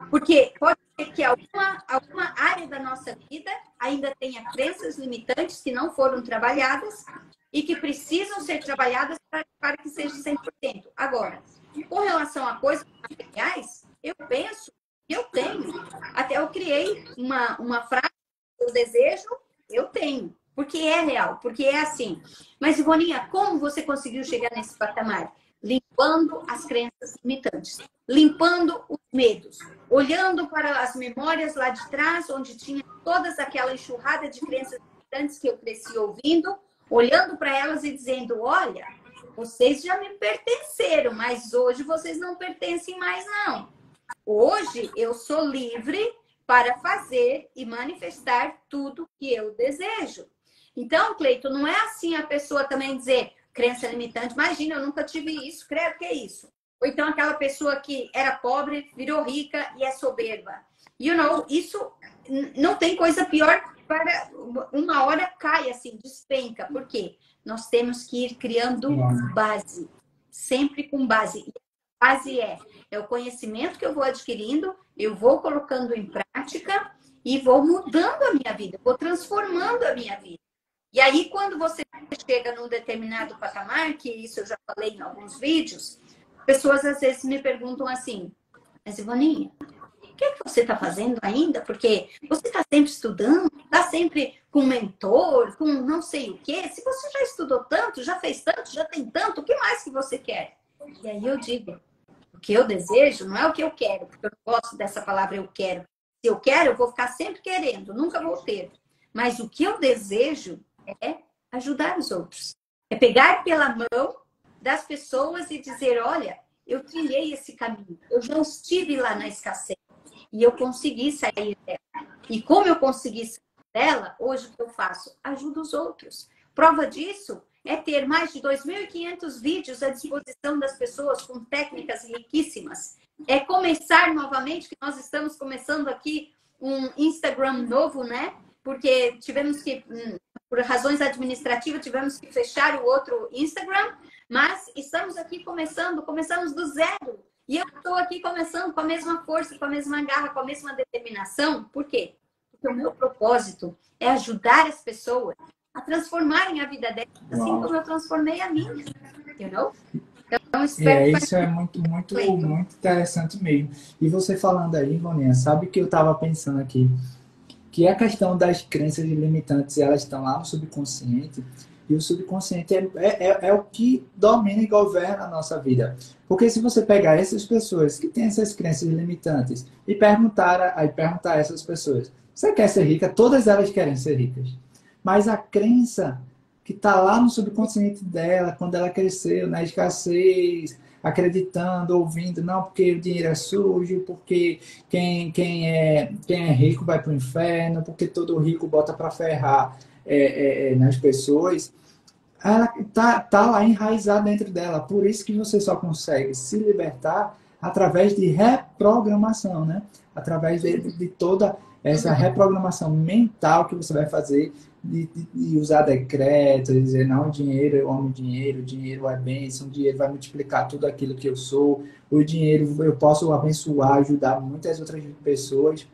Porque pode ser que alguma área da nossa vida ainda tenha crenças limitantes que não foram trabalhadas e que precisam ser trabalhadas para que seja 100%. Agora, com relação a coisas materiais, eu penso que eu tenho. Até eu criei uma frase, eu desejo, eu tenho. Porque é real, porque é assim. Mas, Ivoninha, como você conseguiu chegar nesse patamar? Limpando as crenças limitantes, limpando os medos, olhando para as memórias lá de trás, onde tinha todas aquela enxurrada de crenças limitantes que eu cresci ouvindo, olhando para elas e dizendo: olha, vocês já me pertenceram, mas hoje vocês não pertencem mais, não. Hoje eu sou livre para fazer e manifestar tudo que eu desejo. Então, Cleito, não é assim a pessoa também dizer crença limitante. Imagina, eu nunca tive isso, creio que é isso. Ou então aquela pessoa que era pobre, virou rica e é soberba. Isso não tem coisa pior para uma hora cai assim, despenca. Por quê? Nós temos que ir criando base, sempre com base. E a base é o conhecimento que eu vou adquirindo, eu vou colocando em prática e vou mudando a minha vida, vou transformando a minha vida. E aí, quando você chega num determinado patamar, que isso eu já falei em alguns vídeos, pessoas às vezes me perguntam assim: mas Ivoninha, o que é que você está fazendo ainda? Porque você está sempre estudando, está sempre com mentor, com não sei o quê. Se você já estudou tanto, já fez tanto, já tem tanto, o que mais que você quer? E aí eu digo: o que eu desejo não é o que eu quero, porque eu não gosto dessa palavra eu quero. Se eu quero, eu vou ficar sempre querendo, nunca vou ter. Mas o que eu desejo é a Ajudar os outros. É pegar pela mão das pessoas e dizer, olha, eu trilhei esse caminho. Eu já estive lá na escassez. E eu consegui sair dela. E como eu consegui sair dela, hoje o que eu faço? Ajudo os outros. Prova disso é ter mais de 2.500 vídeos à disposição das pessoas com técnicas riquíssimas. É começar novamente, que nós estamos começando aqui um Instagram novo, né? Porque tivemos que, por razões administrativas, tivemos que fechar o outro Instagram, mas estamos aqui começamos do zero. E eu estou aqui começando com a mesma força, com a mesma garra, com a mesma determinação. Por quê? Porque o meu propósito é ajudar as pessoas a transformarem a vida delas, assim como eu transformei a minha. You know? Então, espero Isso é muito interessante mesmo. E você falando aí, Ivoninha, sabe que eu estava pensando aqui? Que a questão das crenças limitantes, elas estão lá no subconsciente, e o subconsciente é o que domina e governa a nossa vida. Porque se você pegar essas pessoas que têm essas crenças limitantes e perguntar a essas pessoas, você quer ser rica? Todas elas querem ser ricas. Mas a crença que está lá no subconsciente dela, quando ela cresceu na escassez, acreditando, ouvindo, não, porque o dinheiro é sujo, porque quem é rico vai para o inferno, porque todo rico bota para ferrar nas pessoas, ela tá lá enraizada dentro dela. Por isso que você só consegue se libertar através de reprogramação, né? Através de toda essa reprogramação mental que você vai fazer, de usar decretos, de dizer, não, eu amo o dinheiro é bênção, o dinheiro vai multiplicar tudo aquilo que eu sou, o dinheiro eu posso abençoar, ajudar muitas outras pessoas.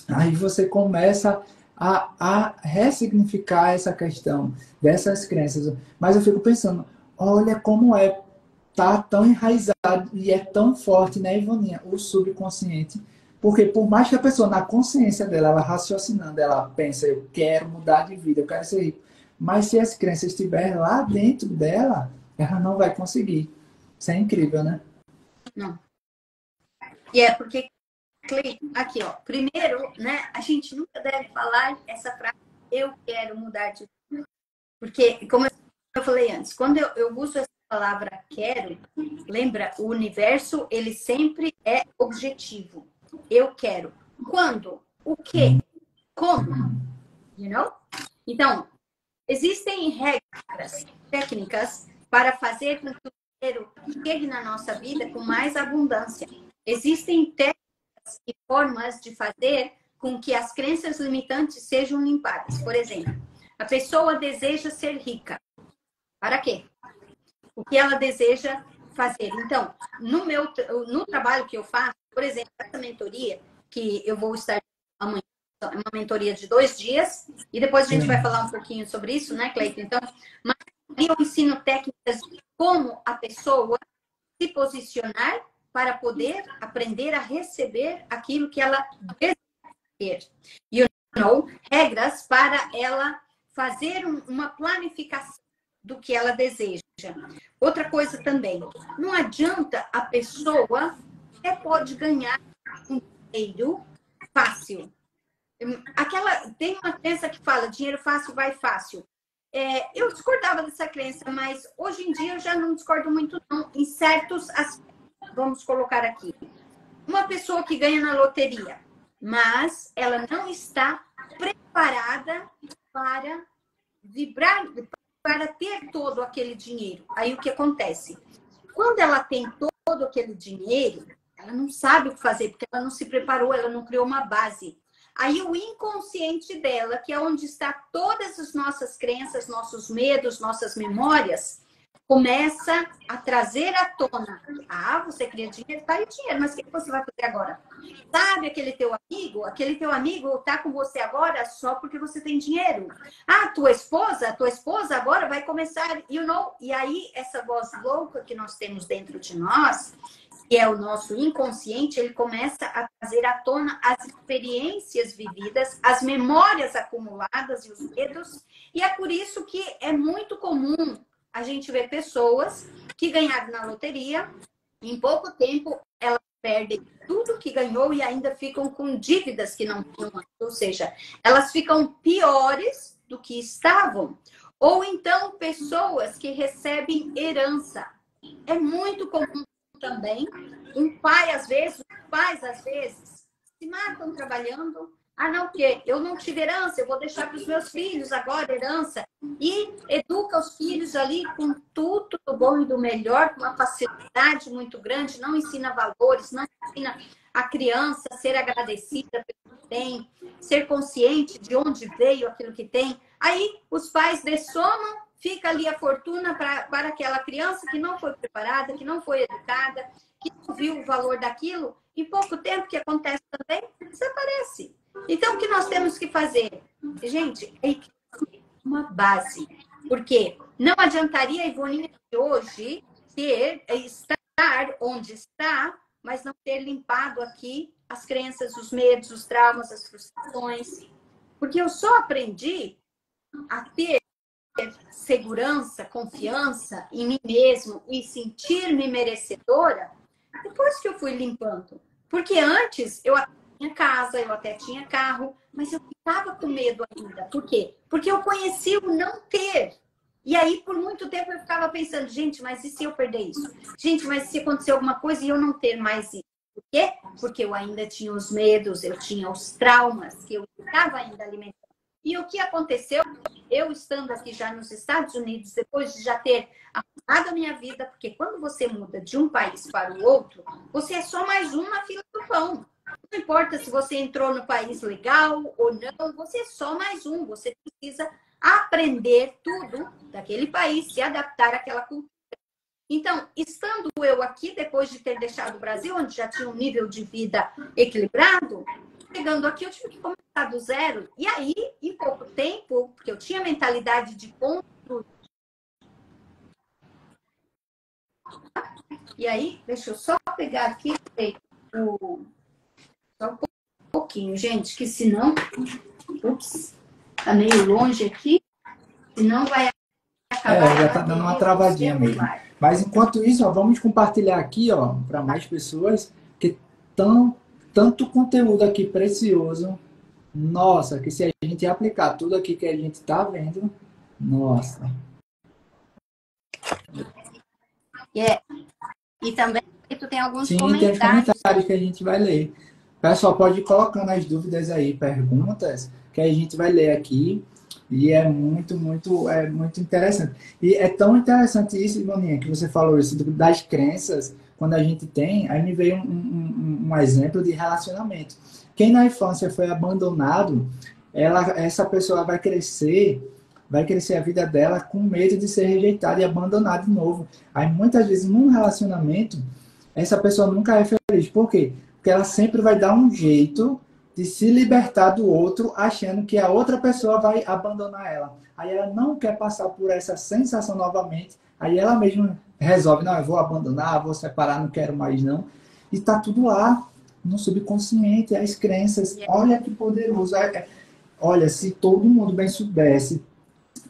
Aí você começa a ressignificar essa questão dessas crenças. Mas eu fico pensando, olha como tá tão enraizado e é tão forte, né, Ivoninha, o subconsciente. Porque por mais que a pessoa, na consciência dela, ela raciocinando, ela pensa, eu quero mudar de vida, eu quero ser rico. Mas se as crenças estiverem lá dentro dela, ela não vai conseguir. Isso é incrível, né? Não. E é porque, Cleiton, aqui, ó, primeiro, né, a gente nunca deve falar essa frase, eu quero mudar de vida. Porque, como eu falei antes, quando eu uso essa palavra quero, lembra, o universo, ele sempre é objetivo. Eu quero. Quando? O quê? Como? You know? Então, existem regras, técnicas para fazer com que o dinheiro chegue na nossa vida com mais abundância. Existem técnicas e formas de fazer com que as crenças limitantes sejam limpadas. Por exemplo, a pessoa deseja ser rica. Para quê? O que ela deseja fazer. Então, no trabalho que eu faço, por exemplo, essa mentoria, que eu vou estar amanhã, é uma mentoria de 2 dias, e depois a gente vai falar um pouquinho sobre isso, né, Cleiton? Então, mas eu ensino técnicas de como a pessoa se posicionar para poder aprender a receber aquilo que ela deseja ter. You know, regras para ela fazer uma planificação do que ela deseja. Outra coisa também, não adianta a pessoa pode ganhar um dinheiro fácil. Tem uma crença que fala dinheiro fácil vai fácil. Eu discordava dessa crença, mas hoje em dia eu já não discordo muito não, em certos aspectos. Vamos colocar aqui. Uma pessoa que ganha na loteria, mas ela não está preparada para vibrar, para ter todo aquele dinheiro. Aí o que acontece? Quando ela tem todo aquele dinheiro, ela não sabe o que fazer, porque ela não se preparou, ela não criou uma base. Aí o inconsciente dela, que é onde está todas as nossas crenças, nossos medos, nossas memórias, começa a trazer à tona. Ah, você queria dinheiro? Tá aí dinheiro, mas o que você vai fazer agora? Sabe aquele teu amigo? Aquele teu amigo tá com você agora só porque você tem dinheiro. Ah, tua esposa agora vai começar, you know? E aí, essa voz louca que nós temos dentro de nós, que é o nosso inconsciente, ele começa a trazer à tona as experiências vividas, as memórias acumuladas e os medos. E é por isso que é muito comum a gente ver pessoas que ganharam na loteria, em pouco tempo elas perdem tudo que ganhou e ainda ficam com dívidas que não tinham, ou seja, elas ficam piores do que estavam. Ou então pessoas que recebem herança. É muito comum também. Um pai, às vezes, os pais, às vezes, se matam trabalhando. Ah, não, porque eu não tive herança, eu vou deixar para os meus filhos agora herança. E educa os filhos ali com tudo do bom e do melhor, com uma facilidade muito grande, não ensina valores, não ensina a criança a ser agradecida pelo que tem, ser consciente de onde veio aquilo que tem. Aí os pais dessomam, fica ali a fortuna para aquela criança que não foi preparada, que não foi educada, que não viu o valor daquilo. Em pouco tempo, que acontece também, desaparece. Então, o que nós temos que fazer? Gente, é uma base. Porque não adiantaria a Ivoninha de hoje estar onde está, mas não ter limpado aqui as crenças, os medos, os traumas, as frustrações. Porque eu só aprendi a ter segurança, confiança em mim mesmo e sentir-me merecedora depois que eu fui limpando. Porque antes eu até tinha casa, eu até tinha carro, mas eu ficava com medo ainda. Por quê? Porque eu conhecia o não ter. E aí, por muito tempo, eu ficava pensando, gente, mas e se eu perder isso? Gente, mas se acontecer alguma coisa e eu não ter mais isso? Por quê? Porque eu ainda tinha os medos, eu tinha os traumas que eu estava ainda alimentando. E o que aconteceu? Eu estando aqui já nos Estados Unidos, depois de já ter arrumado a minha vida, porque quando você muda de um país para o outro, você é só mais um na fila do pão. Não importa se você entrou no país legal ou não, você é só mais um. Você precisa aprender tudo daquele país, se adaptar àquela cultura. Então, estando eu aqui, depois de ter deixado o Brasil, onde já tinha um nível de vida equilibrado, chegando aqui, eu tive que começar do zero. E aí, em pouco tempo, porque eu tinha mentalidade de construir. E aí, deixa eu só pegar aqui só um pouquinho, gente, que senão... Ups, tá meio longe aqui, senão vai acabar... Já tá dando uma travadinha mesmo. Mas enquanto isso, ó, vamos compartilhar aqui, ó, para mais pessoas, que tanto conteúdo aqui precioso. Nossa, que se a gente aplicar tudo aqui que a gente está vendo, nossa. E também tu tem alguns Sim, comentários. tem os comentários que a gente vai ler. O pessoal pode ir colocando as dúvidas aí, perguntas, que a gente vai ler aqui. E é muito interessante. E é tão interessante isso, Ivoninha, que você falou isso, das crenças, quando a gente tem, aí me veio um exemplo de relacionamento. Quem na infância foi abandonado, essa pessoa vai crescer a vida dela com medo de ser rejeitada e abandonada de novo. Aí muitas vezes num relacionamento, essa pessoa nunca é feliz. Por quê? Porque ela sempre vai dar um jeito de se libertar do outro, achando que a outra pessoa vai abandonar ela. Aí ela não quer passar por essa sensação novamente. Aí ela mesma resolve, não, eu vou abandonar, vou separar, não quero mais não. E está tudo lá, no subconsciente, as crenças. Olha que poderoso. Olha, se todo mundo bem soubesse,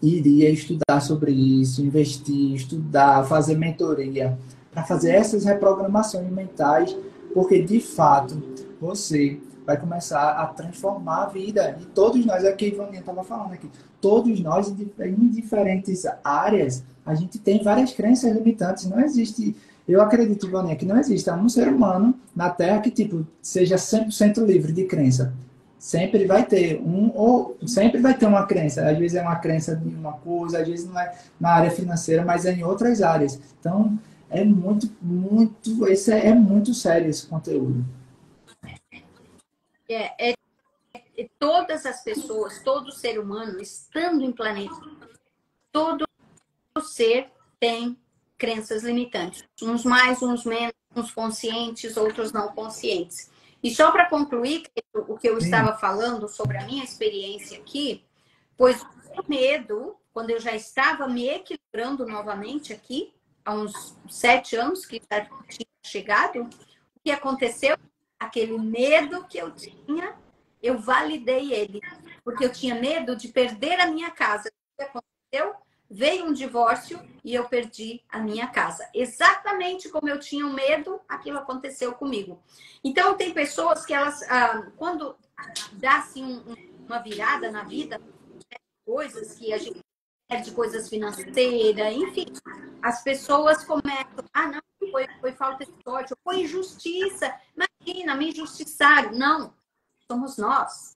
iria estudar sobre isso, investir, estudar, fazer mentoria, para fazer essas reprogramações mentais, porque de fato você vai começar a transformar a vida. E todos nós, aqui, Ivaninha estava falando aqui, todos nós, em diferentes áreas, a gente tem várias crenças limitantes. Não existe, eu acredito, Ivaninha, que não existe um ser humano na Terra que, tipo, seja 100% livre de crença. Sempre vai ter sempre vai ter uma crença. Às vezes é uma crença de uma coisa, às vezes não é na área financeira, mas é em outras áreas. Então, é é muito sério esse conteúdo. Todas as pessoas, todo ser humano, estando em planeta, todo ser tem crenças limitantes. Uns mais, uns menos, uns conscientes, outros não conscientes. E só para concluir o que eu estava falando sobre a minha experiência aqui, pois o medo, quando eu já estava me equilibrando novamente aqui, há uns 7 anos que já tinha chegado, o que aconteceu? Aquele medo que eu tinha, eu validei ele, porque eu tinha medo de perder a minha casa. O que aconteceu? Veio um divórcio e eu perdi a minha casa. Exatamente como eu tinha um medo, aquilo aconteceu comigo. Então, tem pessoas que elas, quando dá assim uma virada na vida, coisas que a gente perde coisas financeiras, enfim. As pessoas começam, não, foi falta de sorte, foi injustiça. Imagina, me injustiçaram. Não, somos nós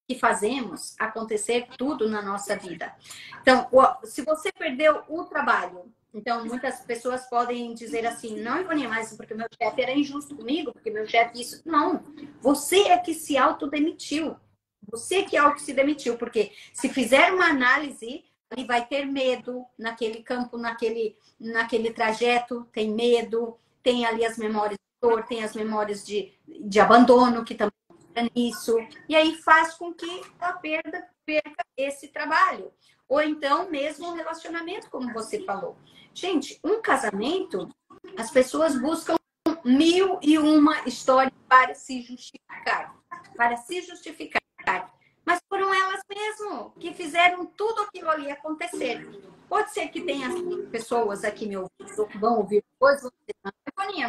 que fazemos acontecer tudo na nossa vida. Então, se você perdeu o trabalho, então muitas pessoas podem dizer assim, não, Ivone, mas porque meu chefe era injusto comigo, porque meu chefe isso. Não, você é que se autodemitiu. Você que é o que se demitiu, porque se fizer uma análise, ele vai ter medo naquele campo, naquele trajeto, tem medo, tem ali as memórias de dor, tem as memórias de abandono, que também nisso, e aí faz com que ela perca esse trabalho. Ou então, mesmo um relacionamento, como você falou. Gente, um casamento, as pessoas buscam 1001 histórias para se justificar. Para se justificar. Mas foram elas mesmas que fizeram tudo aquilo ali acontecer. Pode ser que tenha pessoas aqui me ouvindo, que vão ouvir depois, eu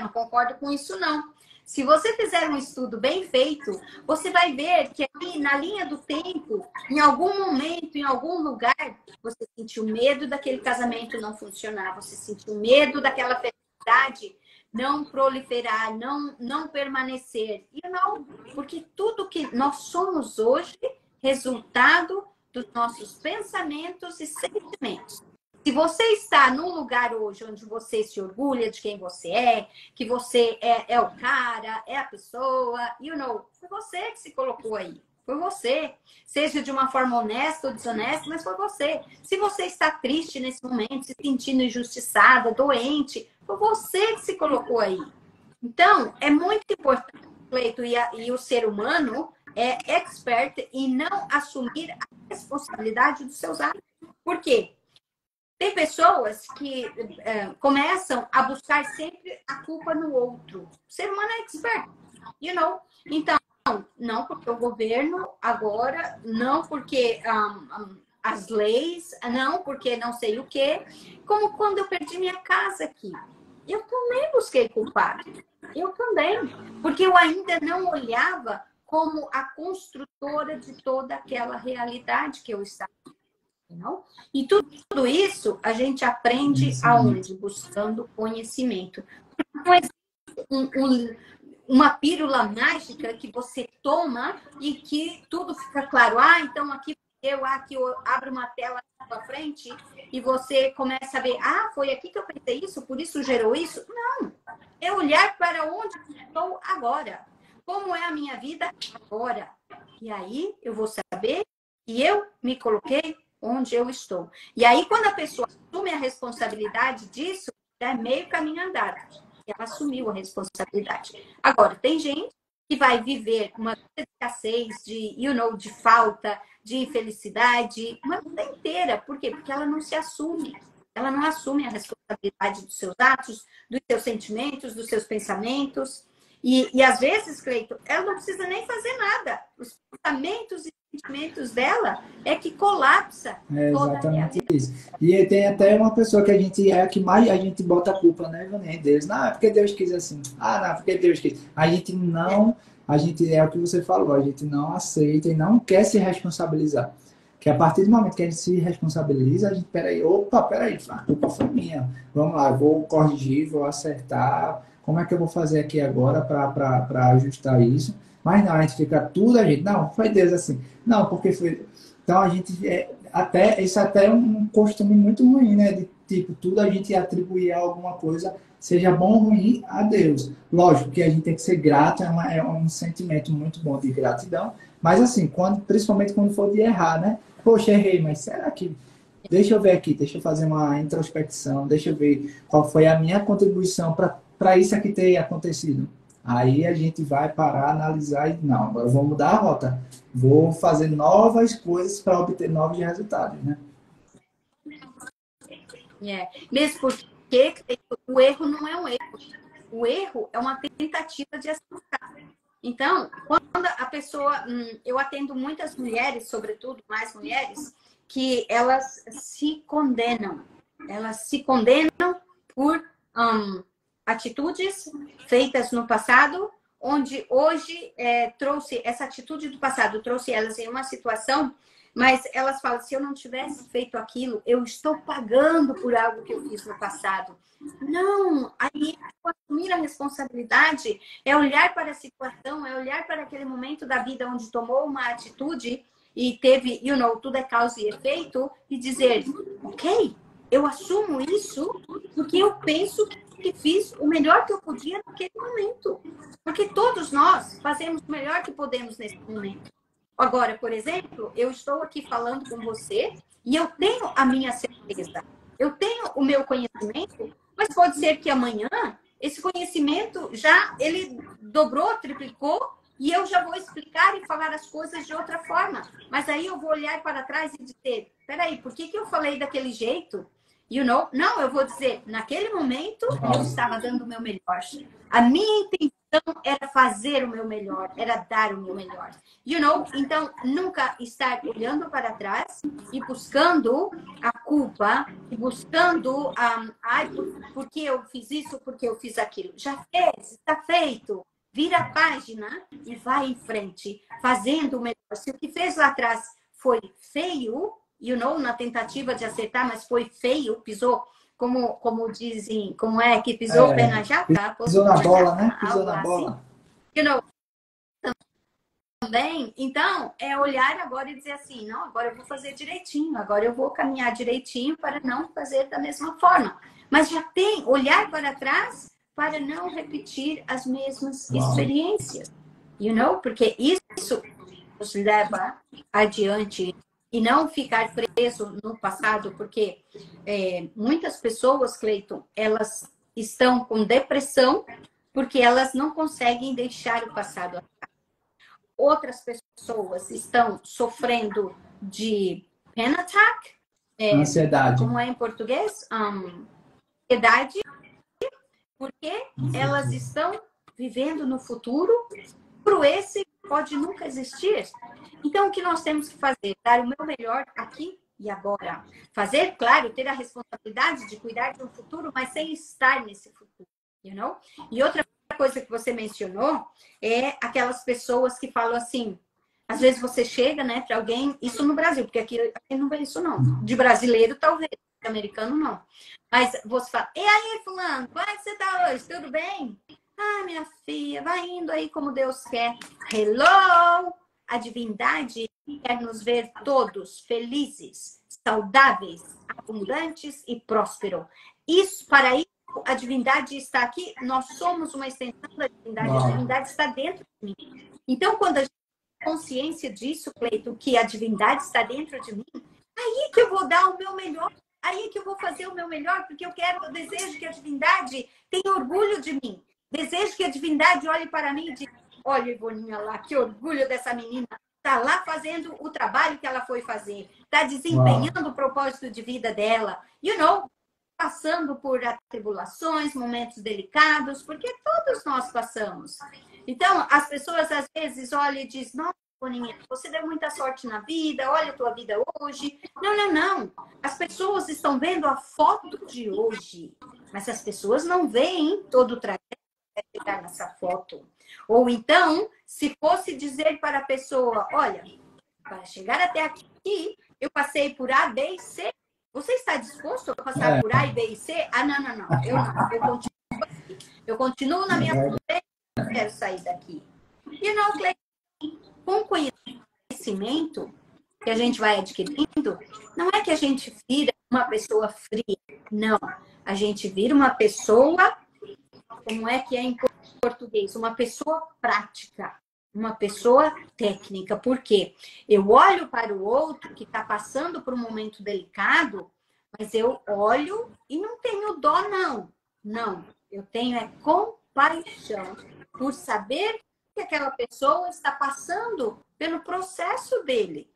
não concordo com isso, não. Se você fizer um estudo bem feito, você vai ver que aqui na linha do tempo, em algum momento, em algum lugar, você sentiu medo daquele casamento não funcionar, você sentiu medo daquela felicidade não proliferar, não permanecer. E não, porque tudo que nós somos hoje, resultado dos nossos pensamentos e sentimentos. Se você está num lugar hoje onde você se orgulha de quem você é, que você é o cara, é a pessoa, foi você que se colocou aí. Foi você. Seja de uma forma honesta ou desonesta, mas foi você. Se você está triste nesse momento, se sentindo injustiçada, doente, foi você que se colocou aí. Então, é muito importante, Cleito, e o ser humano é expert em não assumir a responsabilidade dos seus atos. Por quê? Tem pessoas que começam a buscar sempre a culpa no outro. O ser humano é expert, Então, não porque o governo agora, não porque as leis, não porque não sei o quê. Como quando eu perdi minha casa aqui. Eu também busquei culpado. Eu também. Porque eu ainda não olhava como a construtora de toda aquela realidade que eu estava. Não? E tudo isso a gente aprende aonde? Buscando conhecimento. Não existe uma pílula mágica que você toma e que tudo fica claro. Então aqui eu abro uma tela na sua frente e você começa a ver, foi aqui que eu pensei isso, por isso gerou isso. Não, é olhar para onde estou agora. Como é a minha vida agora. E aí eu vou saber que eu me coloquei onde eu estou. E aí, quando a pessoa assume a responsabilidade disso, é meio caminho andado. Ela assumiu a responsabilidade. Agora, tem gente que vai viver uma escassez de falta, de infelicidade, uma vida inteira. Por quê? Porque ela não se assume. Ela não assume a responsabilidade dos seus atos, dos seus sentimentos, dos seus pensamentos. E às vezes, Cleito, ela não precisa nem fazer nada. Os pensamentos e sentimentos dela é que colapsa. É exatamente isso. E tem até uma pessoa que a que mais a gente bota a culpa, né, Ivone? Deus. Não, é porque Deus quis assim. Não, porque Deus quis. A gente é o que você falou, a gente não aceita e não quer se responsabilizar. Que a partir do momento que a gente se responsabiliza, a gente, peraí, a culpa foi minha. Vamos lá, eu vou corrigir, vou acertar. Como é que eu vou fazer aqui agora para ajustar isso? Mas não, a gente fica tudo, não, foi Deus assim. Não, porque foi... Então a gente, isso até é um costume muito ruim, né? De tipo, tudo a gente atribuir a alguma coisa, seja bom ou ruim, a Deus. Lógico que a gente tem que ser grato, é um sentimento muito bom de gratidão. Mas assim, principalmente quando for de errar, né? Poxa, errei, mas será que... Deixa eu ver aqui, deixa eu fazer uma introspecção, deixa eu ver qual foi a minha contribuição para isso aqui ter acontecido. Aí a gente vai parar, analisar e não, agora eu vou mudar a rota. Vou fazer novas coisas para obter novos resultados, né? Mesmo porque o erro não é um erro. O erro é uma tentativa de acertar. Então, quando a pessoa... eu atendo muitas mulheres, sobretudo mais mulheres, que elas se condenam. Elas se condenam por... atitudes feitas no passado, onde hoje trouxe essa atitude do passado, trouxe elas em uma situação Mas elas falam, se eu não tivesse feito aquilo, eu estou pagando por algo que eu fiz no passado. Não, aí assumir a responsabilidade é olhar para a situação, é olhar para aquele momento da vida onde tomou uma atitude e teve, tudo é causa e efeito, e dizer, ok, eu assumo isso porque eu penso que fiz o melhor que eu podia naquele momento. Porque todos nós fazemos o melhor que podemos nesse momento. Agora, por exemplo, eu estou aqui falando com você e eu tenho a minha certeza, eu tenho o meu conhecimento, mas pode ser que amanhã esse conhecimento ele dobrou, triplicou e eu já vou explicar e falar as coisas de outra forma. Mas aí eu vou olhar para trás e dizer, peraí, por que eu falei daquele jeito? Não, eu vou dizer, naquele momento eu estava dando o meu melhor. A minha intenção era fazer o meu melhor, era dar o meu melhor. Então, nunca estar olhando para trás e buscando a culpa, e buscando, por que eu fiz isso, por que eu fiz aquilo. Já fez, está feito. Vira a página e vai em frente, fazendo o melhor. Se o que fez lá atrás foi feio, na tentativa de acertar, mas foi feio, pisou, como dizem, como é que pisou o pé na jaca? Pisou na bola, né? Pisou na bola. Também, então, é olhar agora e dizer assim, não, agora eu vou fazer direitinho, agora eu vou caminhar direitinho para não fazer da mesma forma. Mas já tem, olhar para trás para não repetir as mesmas experiências, porque isso nos leva adiante e não ficar preso no passado, porque muitas pessoas, Cleiton, elas estão com depressão porque elas não conseguem deixar o passado atrás. Outras pessoas estão sofrendo de panic attack, ansiedade. Como é em português? Ansiedade, porque elas estão vivendo no futuro, para esse pode nunca existir. Então, o que nós temos que fazer? Dar o meu melhor aqui e agora. Fazer, claro, ter a responsabilidade de cuidar de um futuro, mas sem estar nesse futuro, E outra coisa que você mencionou é aquelas pessoas que falam assim, às vezes você chega, né, para alguém, isso no Brasil, porque aqui não vê isso não. De brasileiro, talvez, de americano, não. Mas você fala, e aí, fulano, como é que você tá hoje? Tudo bem? Ah, minha filha, vai indo aí como Deus quer. Hello! A divindade quer nos ver todos felizes, saudáveis, abundantes e prósperos. Para isso, a divindade está aqui, nós somos uma extensão da divindade, a divindade está dentro de mim. Então, quando a gente tem consciência disso, Cleiton, que a divindade está dentro de mim, aí que eu vou dar o meu melhor, aí que eu vou fazer o meu melhor, porque eu desejo que a divindade tenha orgulho de mim. Desejo que a divindade olhe para mim e diga, olha, Ivoninha lá, que orgulho dessa menina. Está lá fazendo o trabalho que ela foi fazer. Está desempenhando o propósito de vida dela. Passando por atribulações, momentos delicados, porque todos nós passamos. Então, as pessoas às vezes olham e dizem, nossa, Ivoninha, você deu muita sorte na vida, olha a tua vida hoje. Não. As pessoas estão vendo a foto de hoje, mas as pessoas não veem todo o trajeto chegar nessa foto. Ou então, se fosse dizer para a pessoa, olha, para chegar até aqui, eu passei por A, B e C. Você está disposto a passar por A, B e C? Ah, não. Eu não. Eu continuo aqui. Eu continuo na minha fronteira e não quero sair daqui. Com conhecimento que a gente vai adquirindo, não é que a gente vira uma pessoa fria. Não. A gente vira uma pessoa, como é que é em português? Uma pessoa prática, uma pessoa técnica. Por quê? Eu olho para o outro que está passando por um momento delicado, mas eu olho e não tenho dó, não. Não. Eu tenho compaixão por saber que aquela pessoa está passando pelo processo dele.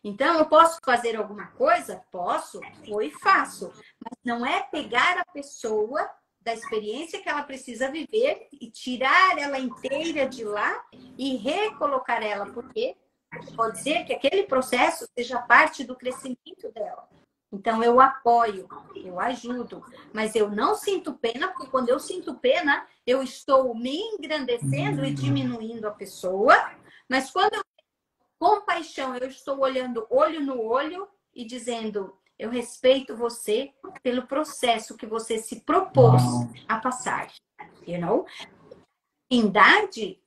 Então, eu posso fazer alguma coisa? Posso, vou e faço. Mas não é pegar a pessoa da experiência que ela precisa viver e tirar ela inteira de lá e recolocar ela. Por quê? Porque pode ser que aquele processo seja parte do crescimento dela. Então, eu apoio, eu ajudo, mas eu não sinto pena, porque quando eu sinto pena, eu estou me engrandecendo e diminuindo a pessoa, mas quando eu tenho compaixão, eu estou olhando olho no olho e dizendo, eu respeito você pelo processo que você se propôs Uau. a passar. You know?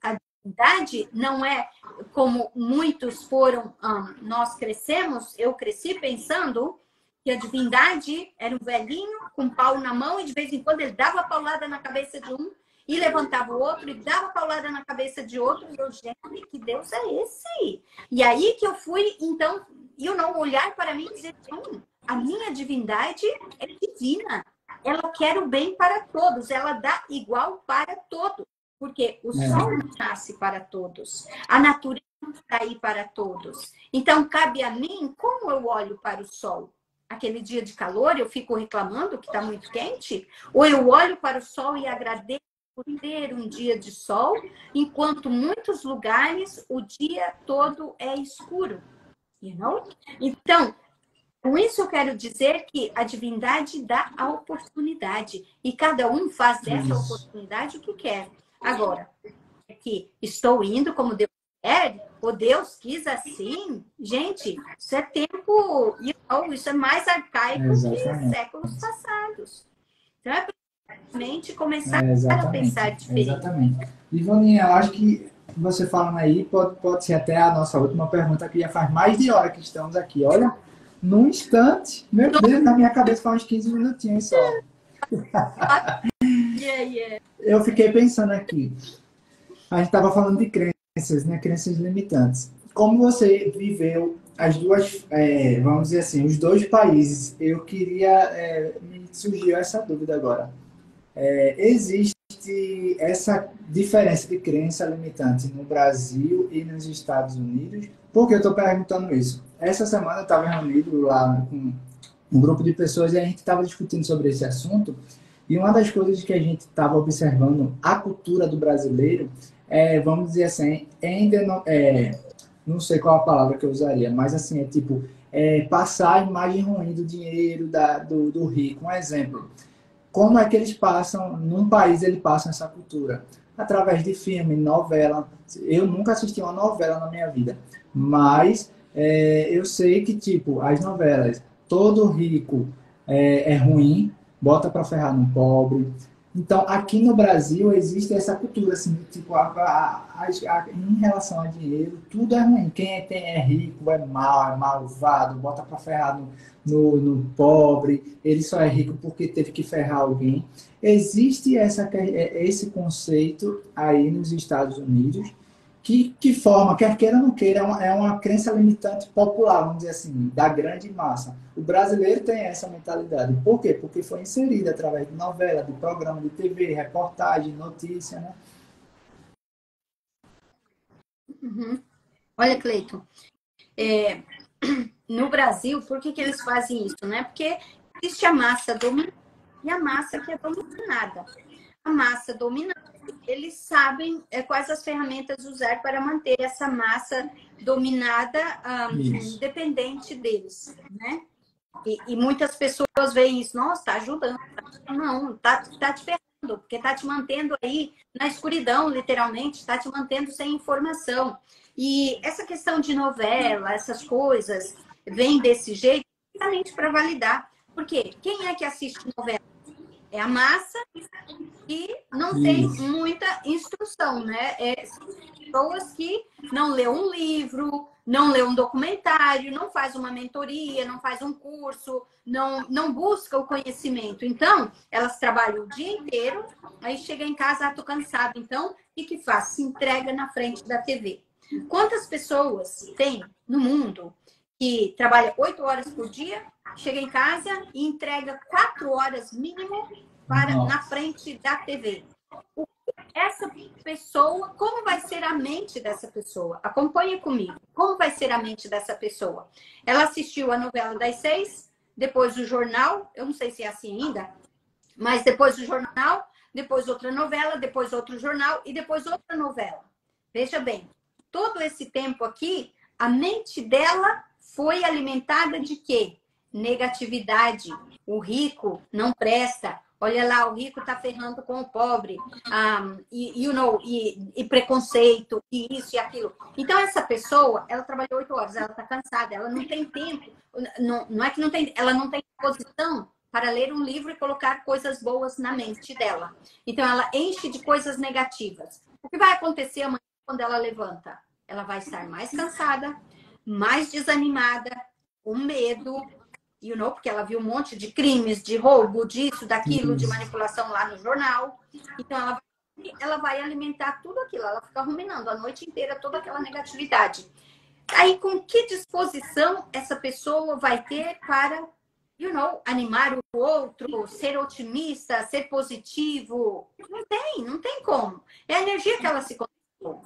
A divindade não é como muitos foram, nós crescemos, eu cresci pensando que a divindade era um velhinho com um pau na mão e de vez em quando ele dava paulada na cabeça de um e levantava o outro e dava paulada na cabeça de outro. E eu, gente, que Deus é esse? E aí que eu fui, então, não olhar para mim e dizer, não, a minha divindade é divina. Ela quer o bem para todos, ela dá igual para todos. Porque o sol nasce para todos, a natureza está aí para todos. Então, cabe a mim como eu olho para o sol. Aquele dia de calor, eu fico reclamando que está muito quente? Ou eu olho para o sol e agradeço por ter um dia de sol, enquanto muitos lugares o dia todo é escuro. You know? Então, com isso eu quero dizer que a divindade dá a oportunidade. E cada um faz dessa oportunidade o que quer. Agora, que estou indo como Deus quer, ou Deus quis assim, gente, isso é tempo, isso é mais arcaico que séculos passados. Então é praticamente começar a pensar diferente. Exatamente. Ivoninha, eu acho que você falando aí pode ser até a nossa última pergunta, que já faz mais de hora que estamos aqui. Olha, num instante, meu Deus, na minha cabeça faz uns 15 minutinhos só. Eu fiquei pensando aqui. A gente estava falando de crenças, né? Crenças limitantes. Como você viveu as duas, vamos dizer assim, os dois países, eu queria, me surgiu essa dúvida agora. Existe essa diferença de crença limitante no Brasil e nos Estados Unidos? Por que eu estou perguntando isso? Essa semana eu estava reunido lá com um grupo de pessoas e a gente estava discutindo sobre esse assunto. E uma das coisas que a gente estava observando, a cultura do brasileiro, vamos dizer assim, ainda não sei qual a palavra que eu usaria, mas assim, tipo, passar a imagem ruim do dinheiro do rico. Um exemplo, como é que eles passam, num país eles passam essa cultura? Através de filme, novela. Eu nunca assisti uma novela na minha vida, mas eu sei que, tipo, as novelas, todo rico é ruim, bota para ferrar no pobre. Então, aqui no Brasil existe essa cultura, assim, tipo, em relação a dinheiro, tudo é ruim. Quem é rico é mal, é malvado, bota para ferrar no pobre, ele só é rico porque teve que ferrar alguém. Existe esse conceito aí nos Estados Unidos, que forma, quer queira ou não queira, é uma crença limitante popular, vamos dizer assim, da grande massa. O brasileiro tem essa mentalidade. Por quê? Porque foi inserida através de novela, de programa de TV, reportagem, notícia, né? Uhum. Olha, Cleiton, no Brasil, por que eles fazem isso, né? Porque existe a massa dominante e a massa que é dominada. A massa dominante, eles sabem quais as ferramentas usar para manter essa massa dominada independente deles, né? E muitas pessoas veem isso, nossa, tá ajudando. Não, tá te ferrando, porque tá te mantendo aí na escuridão, literalmente, tá te mantendo sem informação. E essa questão de novela, essas coisas, vem desse jeito, exatamente para validar. Porque quem é que assiste novela? É a massa e não tem muita instrução, né? São pessoas que não lê um livro, não lê um documentário, não faz uma mentoria, não faz um curso, não busca o conhecimento. Então, elas trabalham o dia inteiro, aí chega em casa, tô cansado. Então, o que faz? Se entrega na frente da TV. Quantas pessoas tem no mundo que trabalha 8 horas por dia, chega em casa e entrega 4 horas mínimo na frente da TV? Essa pessoa, como vai ser a mente dessa pessoa? Acompanha comigo. Como vai ser a mente dessa pessoa? Ela assistiu a novela das 6, depois o jornal, eu não sei se é assim ainda, mas depois do jornal, depois outra novela, depois outro jornal e depois outra novela. Veja bem, todo esse tempo aqui, a mente dela foi alimentada de quê? Negatividade. O rico não presta, Olha lá, o rico tá ferrando com o pobre. E preconceito, e isso e aquilo. Então, essa pessoa, ela trabalhou 8 horas, ela tá cansada, ela não tem tempo. Não é que não tem, ela não tem disposição para ler um livro e colocar coisas boas na mente dela. Então, ela enche de coisas negativas. O que vai acontecer amanhã quando ela levanta? Ela vai estar mais cansada, mais desanimada, com medo, porque ela viu um monte de crimes, de roubo, disso, daquilo, de manipulação lá no jornal. Então, ela vai alimentar tudo aquilo. Ela fica ruminando a noite inteira toda aquela negatividade. Aí, com que disposição essa pessoa vai ter para, animar o outro, ser otimista, ser positivo? Não tem como. É a energia que ela se conectou,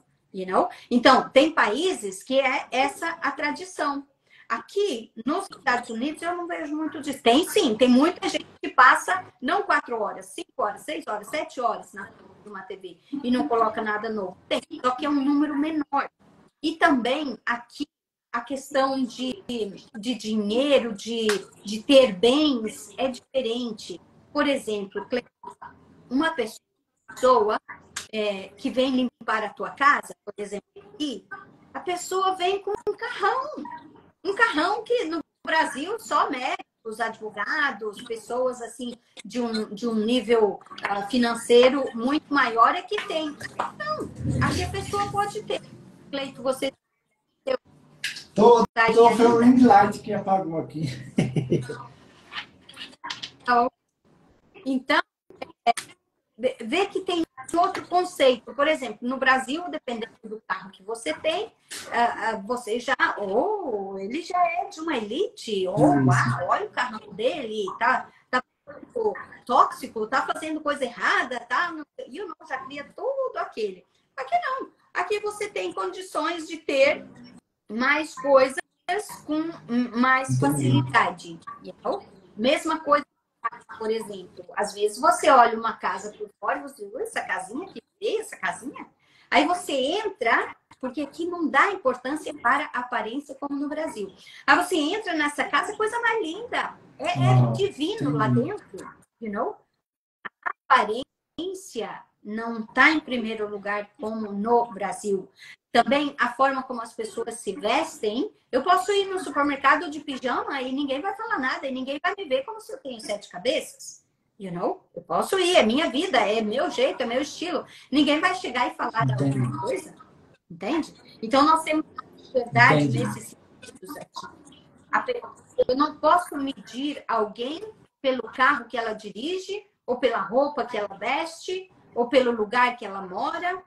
Então, tem países que é essa a tradição. Aqui, nos Estados Unidos, eu não vejo muito disso. Tem sim, tem muita gente que passa, não 4 horas, 5 horas, 6 horas, 7 horas na uma TV e não coloca nada novo. Tem, só que é um número menor. E também aqui a questão de dinheiro, de ter bens, é diferente. Por exemplo, uma pessoa que vem limpar a tua casa, por exemplo, aqui, a pessoa vem com um carrão que no Brasil só médicos, advogados, pessoas assim de um nível financeiro muito maior é que tem. Então, aqui a pessoa pode ter. Cleito, você foi o ring light que apagou aqui. Então, vê que tem outro conceito. Por exemplo, no Brasil, dependendo do carro que você tem, você já... ele já é de uma elite. Uau, olha o carro dele, tá tóxico, tá fazendo coisa errada, tá? Já cria tudo aquele. Aqui não. Aqui você tem condições de ter mais coisas com mais facilidade. Mesma coisa, por exemplo, às vezes você olha uma casa por fora e você vê essa casinha, que feia essa casinha. Aí você entra, porque aqui não dá importância para a aparência como no Brasil. Aí você entra nessa casa, coisa mais linda. É divino lá dentro, A aparência não está em primeiro lugar como no Brasil. Também a forma como as pessoas se vestem. Eu posso ir no supermercado de pijama e ninguém vai falar nada, e ninguém vai me ver como se eu tenho 7 cabeças. Eu posso ir, é minha vida, é meu jeito, é meu estilo. Ninguém vai chegar e falar alguma coisa. Entende? Então nós temos liberdade nesses sentidos aqui. Eu não posso medir alguém pelo carro que ela dirige, ou pela roupa que ela veste, ou pelo lugar que ela mora,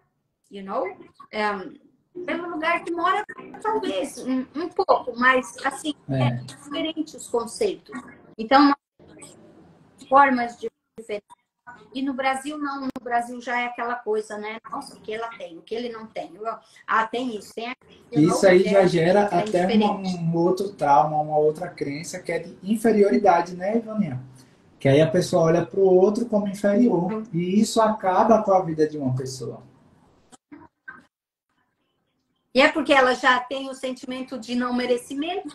pelo lugar que mora, talvez um pouco, mas assim, é diferente os conceitos. Então, formas diferentes. E no Brasil, não. No Brasil já é aquela coisa, né? Nossa, o que ela tem, o que ele não tem. Tem isso, tem aquilo. Isso aí já gera até um outro trauma, uma outra crença que é de inferioridade, né, Ivaninha? Que aí a pessoa olha para o outro como inferior. E isso acaba com a vida de uma pessoa. E é porque ela já tem o sentimento de não merecimento.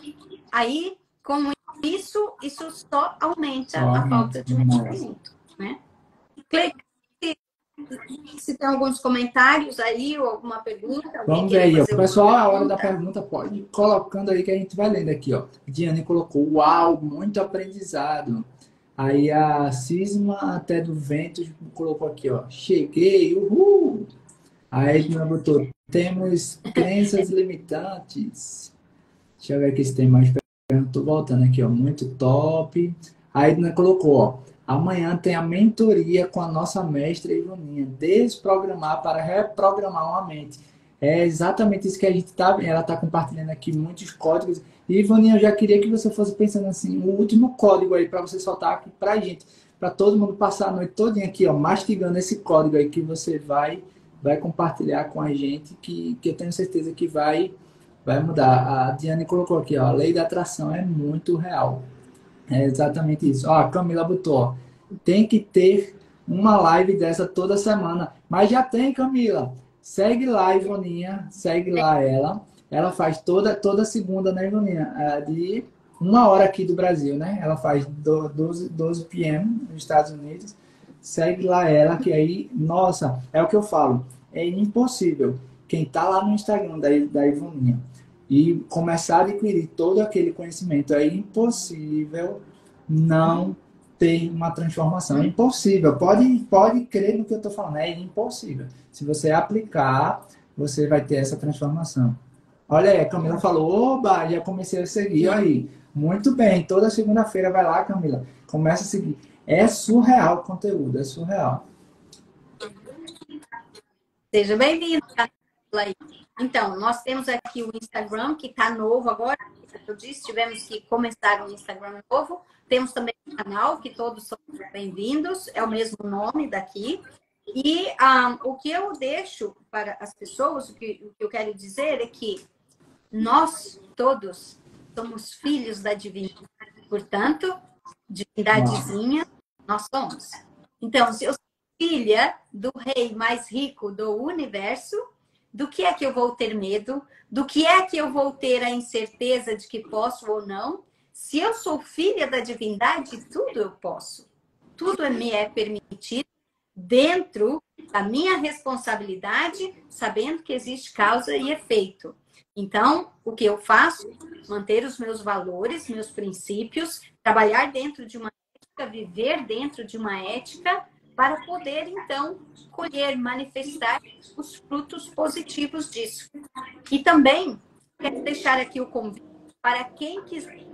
Aí, com isso só aumenta a falta de merecimento, né? Se tem alguns comentários aí ou alguma pergunta. Vamos ver aí, pessoal, a hora da pergunta pode ir colocando aí que a gente vai lendo aqui, ó. Diane colocou, uau, muito aprendizado. Aí a Cisma até do Vento colocou aqui, ó, cheguei, uhul. Aí a Edna botou, temos crenças limitantes. Deixa eu ver aqui se tem mais perguntas. Tô voltando aqui, ó, muito top. A Edna colocou, ó, amanhã tem a mentoria com a nossa mestra Ivaninha, desprogramar para reprogramar uma mente. É exatamente isso que a gente tá vendo. Ela tá compartilhando aqui muitos códigos. E, Ivaninha, eu já queria que você fosse pensando assim, o último código aí para você soltar aqui pra gente, para todo mundo passar a noite todinha aqui, ó, mastigando esse código aí que você vai compartilhar com a gente, que eu tenho certeza que vai mudar. A Diane colocou aqui, ó, a lei da atração é muito real. É exatamente isso. Ó, a Camila botou, ó, tem que ter uma live dessa toda semana. Mas já tem, Camila. Segue lá, Ivaninha. Segue lá ela. Ela faz toda segunda, né, Ivaninha? De 1 hora aqui do Brasil, né? Ela faz 12 p.m. nos Estados Unidos. segue lá ela, que aí, nossa, é o que eu falo, é impossível quem tá lá no Instagram da Ivoninha e começar a adquirir todo aquele conhecimento, é impossível não ter uma transformação. É impossível. Pode crer no que eu estou falando, é impossível. Se você aplicar, você vai ter essa transformação. Olha aí, a Camila falou, oba, já comecei a seguir, olha aí. Muito bem, toda segunda-feira vai lá, Camila. Começa a seguir. É surreal o conteúdo, é surreal. Seja bem-vindo, Camila. Então, nós temos aqui o Instagram, que está novo agora. Como eu disse, tivemos que começar um Instagram novo. Temos também o canal, que todos são bem-vindos. É o mesmo nome daqui. E o que eu deixo para as pessoas, o que eu quero dizer é que nós todos somos filhos da divindade. Portanto, divindadezinha, nós somos. Então, se eu sou filha do rei mais rico do universo, do que é que eu vou ter medo? Do que é que eu vou ter a incerteza de que posso ou não? Se eu sou filha da divindade, tudo eu posso. Tudo me é permitido dentro da minha responsabilidade, sabendo que existe causa e efeito. Então, o que eu faço? Manter os meus valores, meus princípios, trabalhar dentro de uma ética, viver dentro de uma ética, para poder, então, colher, manifestar os frutos positivos disso. E também, quero deixar aqui o convite para quem quiser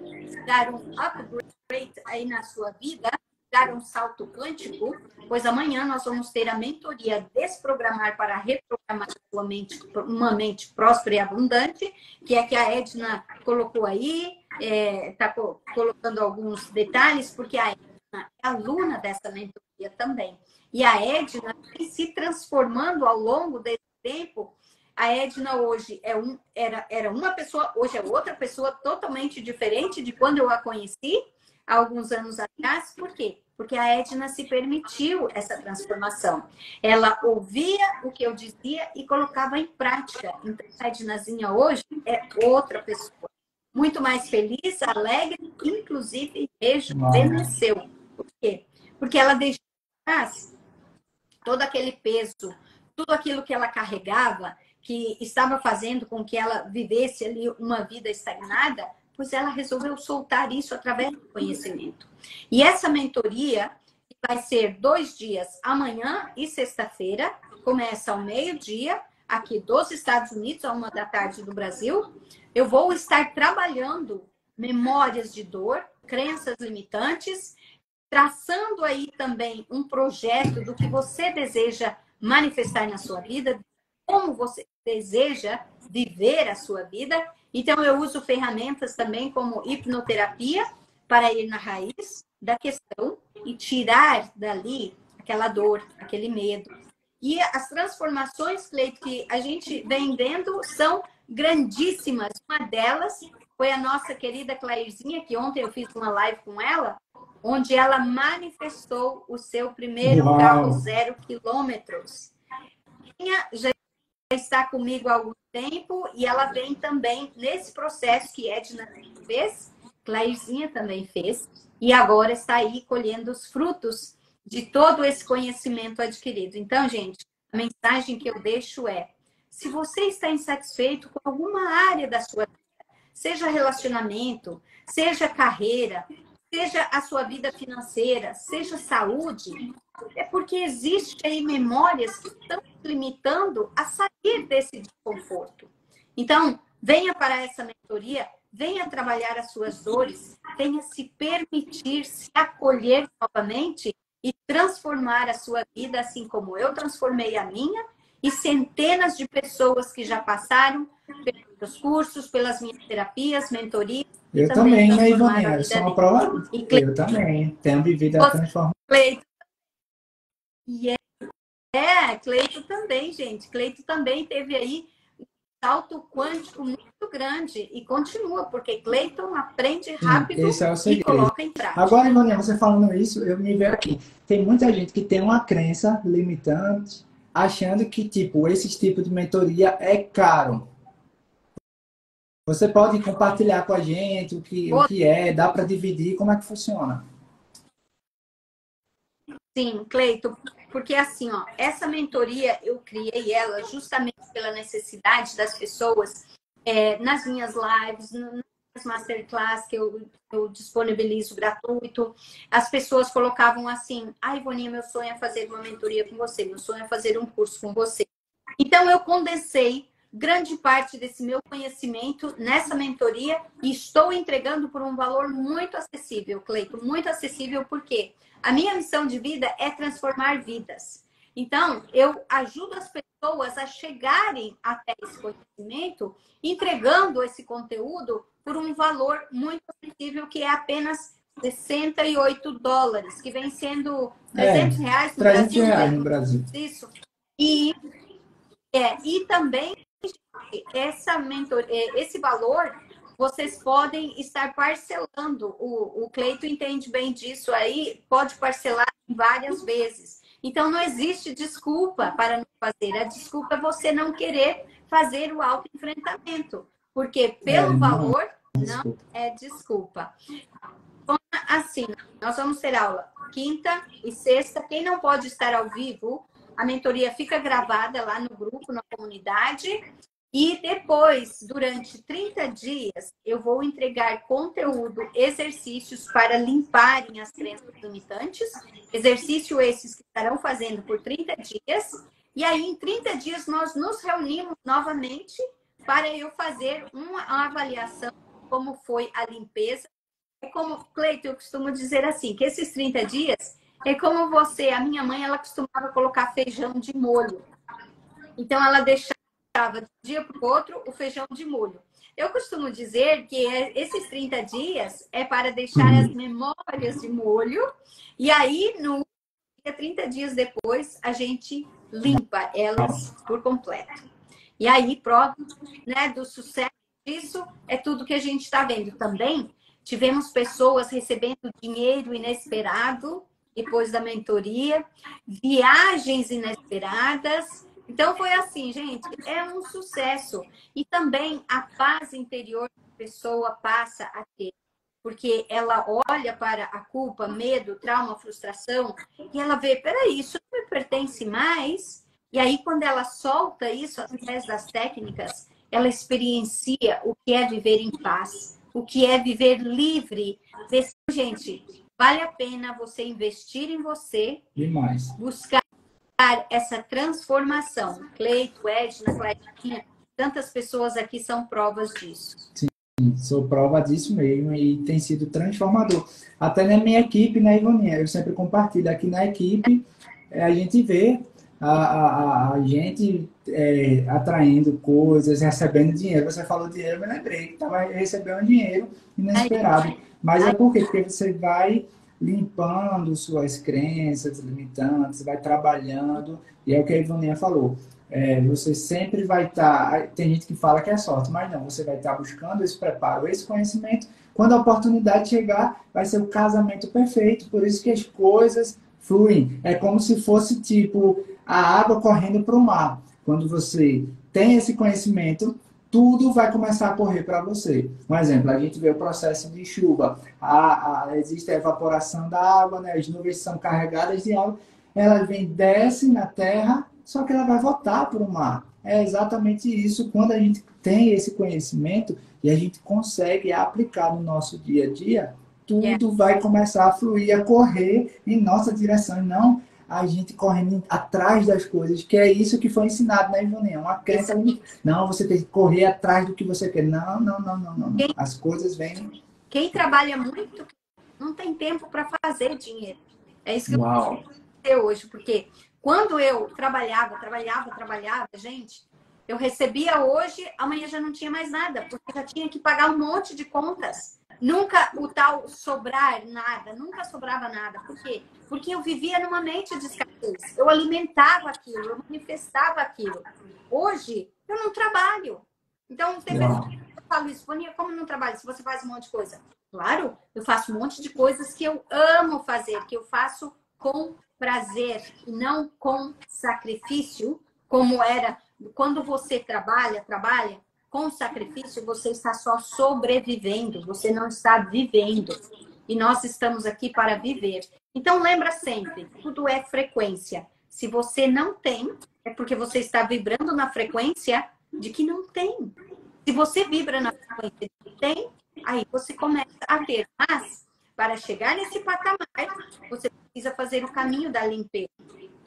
dar um upgrade aí na sua vida, dar um salto quântico, pois amanhã nós vamos ter a mentoria Desprogramar para Reprogramar sua mente, uma mente próspera e abundante, que é que a Edna colocou aí, está colocando alguns detalhes, porque a Edna é aluna dessa mentoria também. E a Edna vem se transformando ao longo desse tempo. A Edna hoje era uma pessoa, hoje é outra pessoa totalmente diferente de quando eu a conheci, há alguns anos atrás. Por quê? Porque a Edna se permitiu essa transformação. Ela ouvia o que eu dizia e colocava em prática. Então, a Ednazinha hoje é outra pessoa. Muito mais feliz, alegre, inclusive rejuvenesceu. Por quê? Porque ela deixou atrás todo aquele peso, tudo aquilo que ela carregava, que estava fazendo com que ela vivesse ali uma vida estagnada, pois ela resolveu soltar isso através do conhecimento. E essa mentoria vai ser 2 dias, amanhã e sexta-feira, começa ao meio-dia, aqui dos Estados Unidos, à 1h da tarde do Brasil. Eu vou estar trabalhando memórias de dor, crenças limitantes, traçando aí também um projeto do que você deseja manifestar na sua vida, como você deseja viver a sua vida. Então, eu uso ferramentas também como hipnoterapia para ir na raiz da questão e tirar dali aquela dor, aquele medo. E as transformações, Cleito, que a gente vem vendo são grandíssimas. Uma delas foi a nossa querida Clairzinha, que ontem eu fiz uma live com ela, onde ela manifestou o seu primeiro carro 0 quilômetros. Já está comigo há algum tempo e ela vem também nesse processo que Edna fez, Clairzinha também fez, e agora está aí colhendo os frutos de todo esse conhecimento adquirido. Então, gente, a mensagem que eu deixo é: se você está insatisfeito com alguma área da sua vida, seja relacionamento, seja carreira, seja a sua vida financeira, seja saúde, é porque existe aí memórias que estão limitando a sair desse desconforto. Então, venha para essa mentoria, venha trabalhar as suas dores, venha se permitir se acolher novamente e transformar a sua vida, assim como eu transformei a minha, e centenas de pessoas que já passaram pelos cursos, pelas minhas terapias, mentorias. Eu também, né, Ivoninha? Eu sou uma prova. Eu também tenho vivido a transformação. Cleito também, gente. Cleito também teve aí um salto quântico muito grande e continua, porque Cleiton aprende rápido. Esse é o e coloca em prática. Agora, Ivoninha, você falando isso, eu me vejo aqui. Tem muita gente que tem uma crença limitante, achando que, tipo, esse tipo de mentoria é caro. Você pode compartilhar com a gente o que é, dá para dividir, como é que funciona? Sim, Cleito, porque assim, ó, essa mentoria eu criei ela justamente pela necessidade das pessoas nas minhas lives, nas masterclass que eu disponibilizo gratuito, as pessoas colocavam assim, ai, Ivoninha, meu sonho é fazer uma mentoria com você, meu sonho é fazer um curso com você. Então, eu condensei grande parte desse meu conhecimento nessa mentoria e estou entregando por um valor muito acessível, Cleito, muito acessível, porque a minha missão de vida é transformar vidas. Então, eu ajudo as pessoas a chegarem até esse conhecimento, entregando esse conteúdo por um valor muito acessível, que é apenas US$ 68, que vem sendo É, R$ 300 no 300 Brasil, reais né? no Brasil. Isso. E e também esse valor vocês podem estar parcelando. O Cleito entende bem disso aí, pode parcelar várias vezes. Então não existe desculpa para não fazer. A desculpa é você não querer fazer o autoenfrentamento, porque pelo Não, valor não desculpa. é desculpa. Então, assim, nós vamos ter aula quinta e sexta. Quem não pode estar ao vivo, a mentoria fica gravada lá no grupo, na comunidade. E depois, durante 30 dias, eu vou entregar conteúdo, exercícios para limparem as crenças limitantes. Exercício esses que estarão fazendo por 30 dias. E aí, em 30 dias, nós nos reunimos novamente para eu fazer uma avaliação de como foi a limpeza. É como, Cleito, eu costumo dizer assim, que esses 30 dias é como você, a minha mãe, ela costumava colocar feijão de molho. Então, ela deixava de um dia para o outro o feijão de molho. Eu costumo dizer que esses 30 dias é para deixar as memórias de molho, e aí, 30 dias depois, a gente limpa elas por completo. E aí, prova, né, do sucesso disso é tudo que a gente está vendo. Também tivemos pessoas recebendo dinheiro inesperado depois da mentoria, viagens inesperadas. Então, foi assim, gente, é um sucesso. E também a paz interior que a pessoa passa a ter. Porque ela olha para a culpa, medo, trauma, frustração, e ela vê, peraí, isso não me pertence mais. E aí, quando ela solta isso através das técnicas, ela experiencia o que é viver em paz, o que é viver livre. Gente, vale a pena você investir em você, Demais. buscar essa transformação. Cleito, Edna, Claudinha, tantas pessoas aqui são provas disso. Sou prova disso mesmo e tem sido transformador. Até na minha equipe, né, Ivoninha? Eu sempre compartilho aqui na equipe, a gente vê a gente atraindo coisas, recebendo dinheiro. Você falou dinheiro, eu me lembrei que estava recebendo dinheiro inesperado. Mas é por quê? Porque você vai limpando suas crenças limitantes, vai trabalhando, e é o que a Ivoninha falou. Você sempre vai estar. Tem gente que fala que é sorte, mas não, você vai estar buscando esse preparo, esse conhecimento. Quando a oportunidade chegar, vai ser o casamento perfeito. Por isso que as coisas fluem. É como se fosse tipo a água correndo para o mar. Quando você tem esse conhecimento, tudo vai começar a correr para você. Um exemplo, a gente vê o processo de chuva. Existe a evaporação da água, né? As nuvens são carregadas de água, ela vem, desce na terra, só que ela vai voltar para o mar. É exatamente isso. Quando a gente tem esse conhecimento e a gente consegue aplicar no nosso dia a dia, tudo vai começar a fluir, a correr em nossa direção, e não a gente correndo atrás das coisas, que é isso que foi ensinado, né, Ivoninha? Uma crença limitada. Não, você tem que correr atrás do que você quer. Não, não, não, não, não. As coisas vêm. Quem trabalha muito não tem tempo para fazer dinheiro. É isso que Uau. eu hoje, porque quando eu trabalhava, gente, eu recebia hoje, amanhã já não tinha mais nada, porque já tinha que pagar um monte de contas. Nunca o tal sobrar nada, nunca sobrava nada. Por quê? Porque eu vivia numa mente de escassez. Eu alimentava aquilo, eu manifestava aquilo. Hoje, eu não trabalho. Então, tem pessoas que falam isso, Boninha, como não trabalho? Se você faz um monte de coisa. Claro, eu faço um monte de coisas que eu amo fazer, que eu faço com prazer e não com sacrifício, como era quando você trabalha com sacrifício, você está só sobrevivendo, você não está vivendo. E nós estamos aqui para viver. Então, lembra sempre, tudo é frequência. Se você não tem, é porque você está vibrando na frequência de que não tem. Se você vibra na frequência de que tem, aí você começa a ter. Mas, para chegar nesse patamar, você precisa fazer o caminho da limpeza.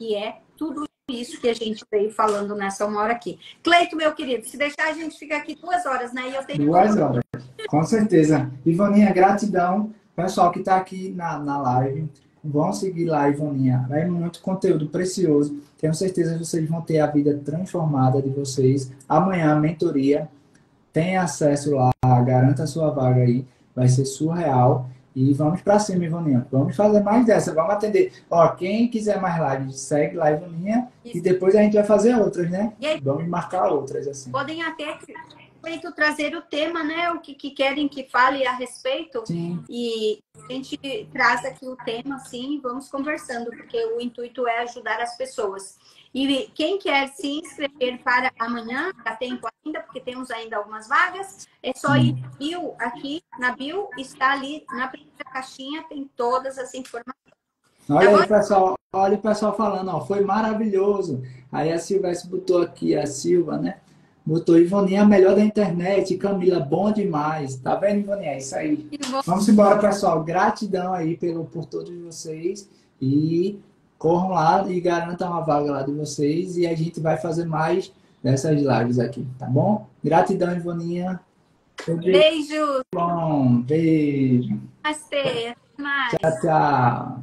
E é tudo isso que a gente veio falando nessa uma hora aqui. Cleito, meu querido, se deixar a gente fica aqui 2 horas, né? E eu tenho 2 horas, com certeza. Ivoninha, gratidão. Pessoal que está aqui na live, vão seguir lá, Ivoninha. É muito conteúdo precioso. Tenho certeza que vocês vão ter a vida transformada de vocês. Amanhã, mentoria. Tem acesso lá, garanta a sua vaga aí. Vai ser surreal. E vamos para cima, Ivoninha. Vamos fazer mais dessa. Vamos atender. Ó, quem quiser mais live, segue lá, Ivoninha. Isso. E depois a gente vai fazer outras, né? E aí, vamos marcar outras, assim. podem até feito trazer o tema, né? O que querem que fale a respeito. Sim. E a gente traz aqui o tema, assim, e vamos conversando, porque o intuito é ajudar as pessoas. E quem quer se inscrever para amanhã, dá tempo ainda, porque temos ainda algumas vagas, é só ir na bio, aqui na bio, está ali na primeira caixinha, tem todas as informações. Olha aí, pessoal, olha o pessoal falando, ó, foi maravilhoso. Aí a Silvestre botou aqui, a Silva, né? Botou Ivoninha, a melhor da internet, Camila, bom demais. Tá vendo, Ivoninha? É isso aí. Vamos embora, pessoal. Gratidão aí por todos vocês. E corram lá e garantam uma vaga lá de vocês. E a gente vai fazer mais dessas lives aqui, tá bom? Gratidão, Ivoninha. Beijo. Bom, beijo. Namastê. Tchau, tchau.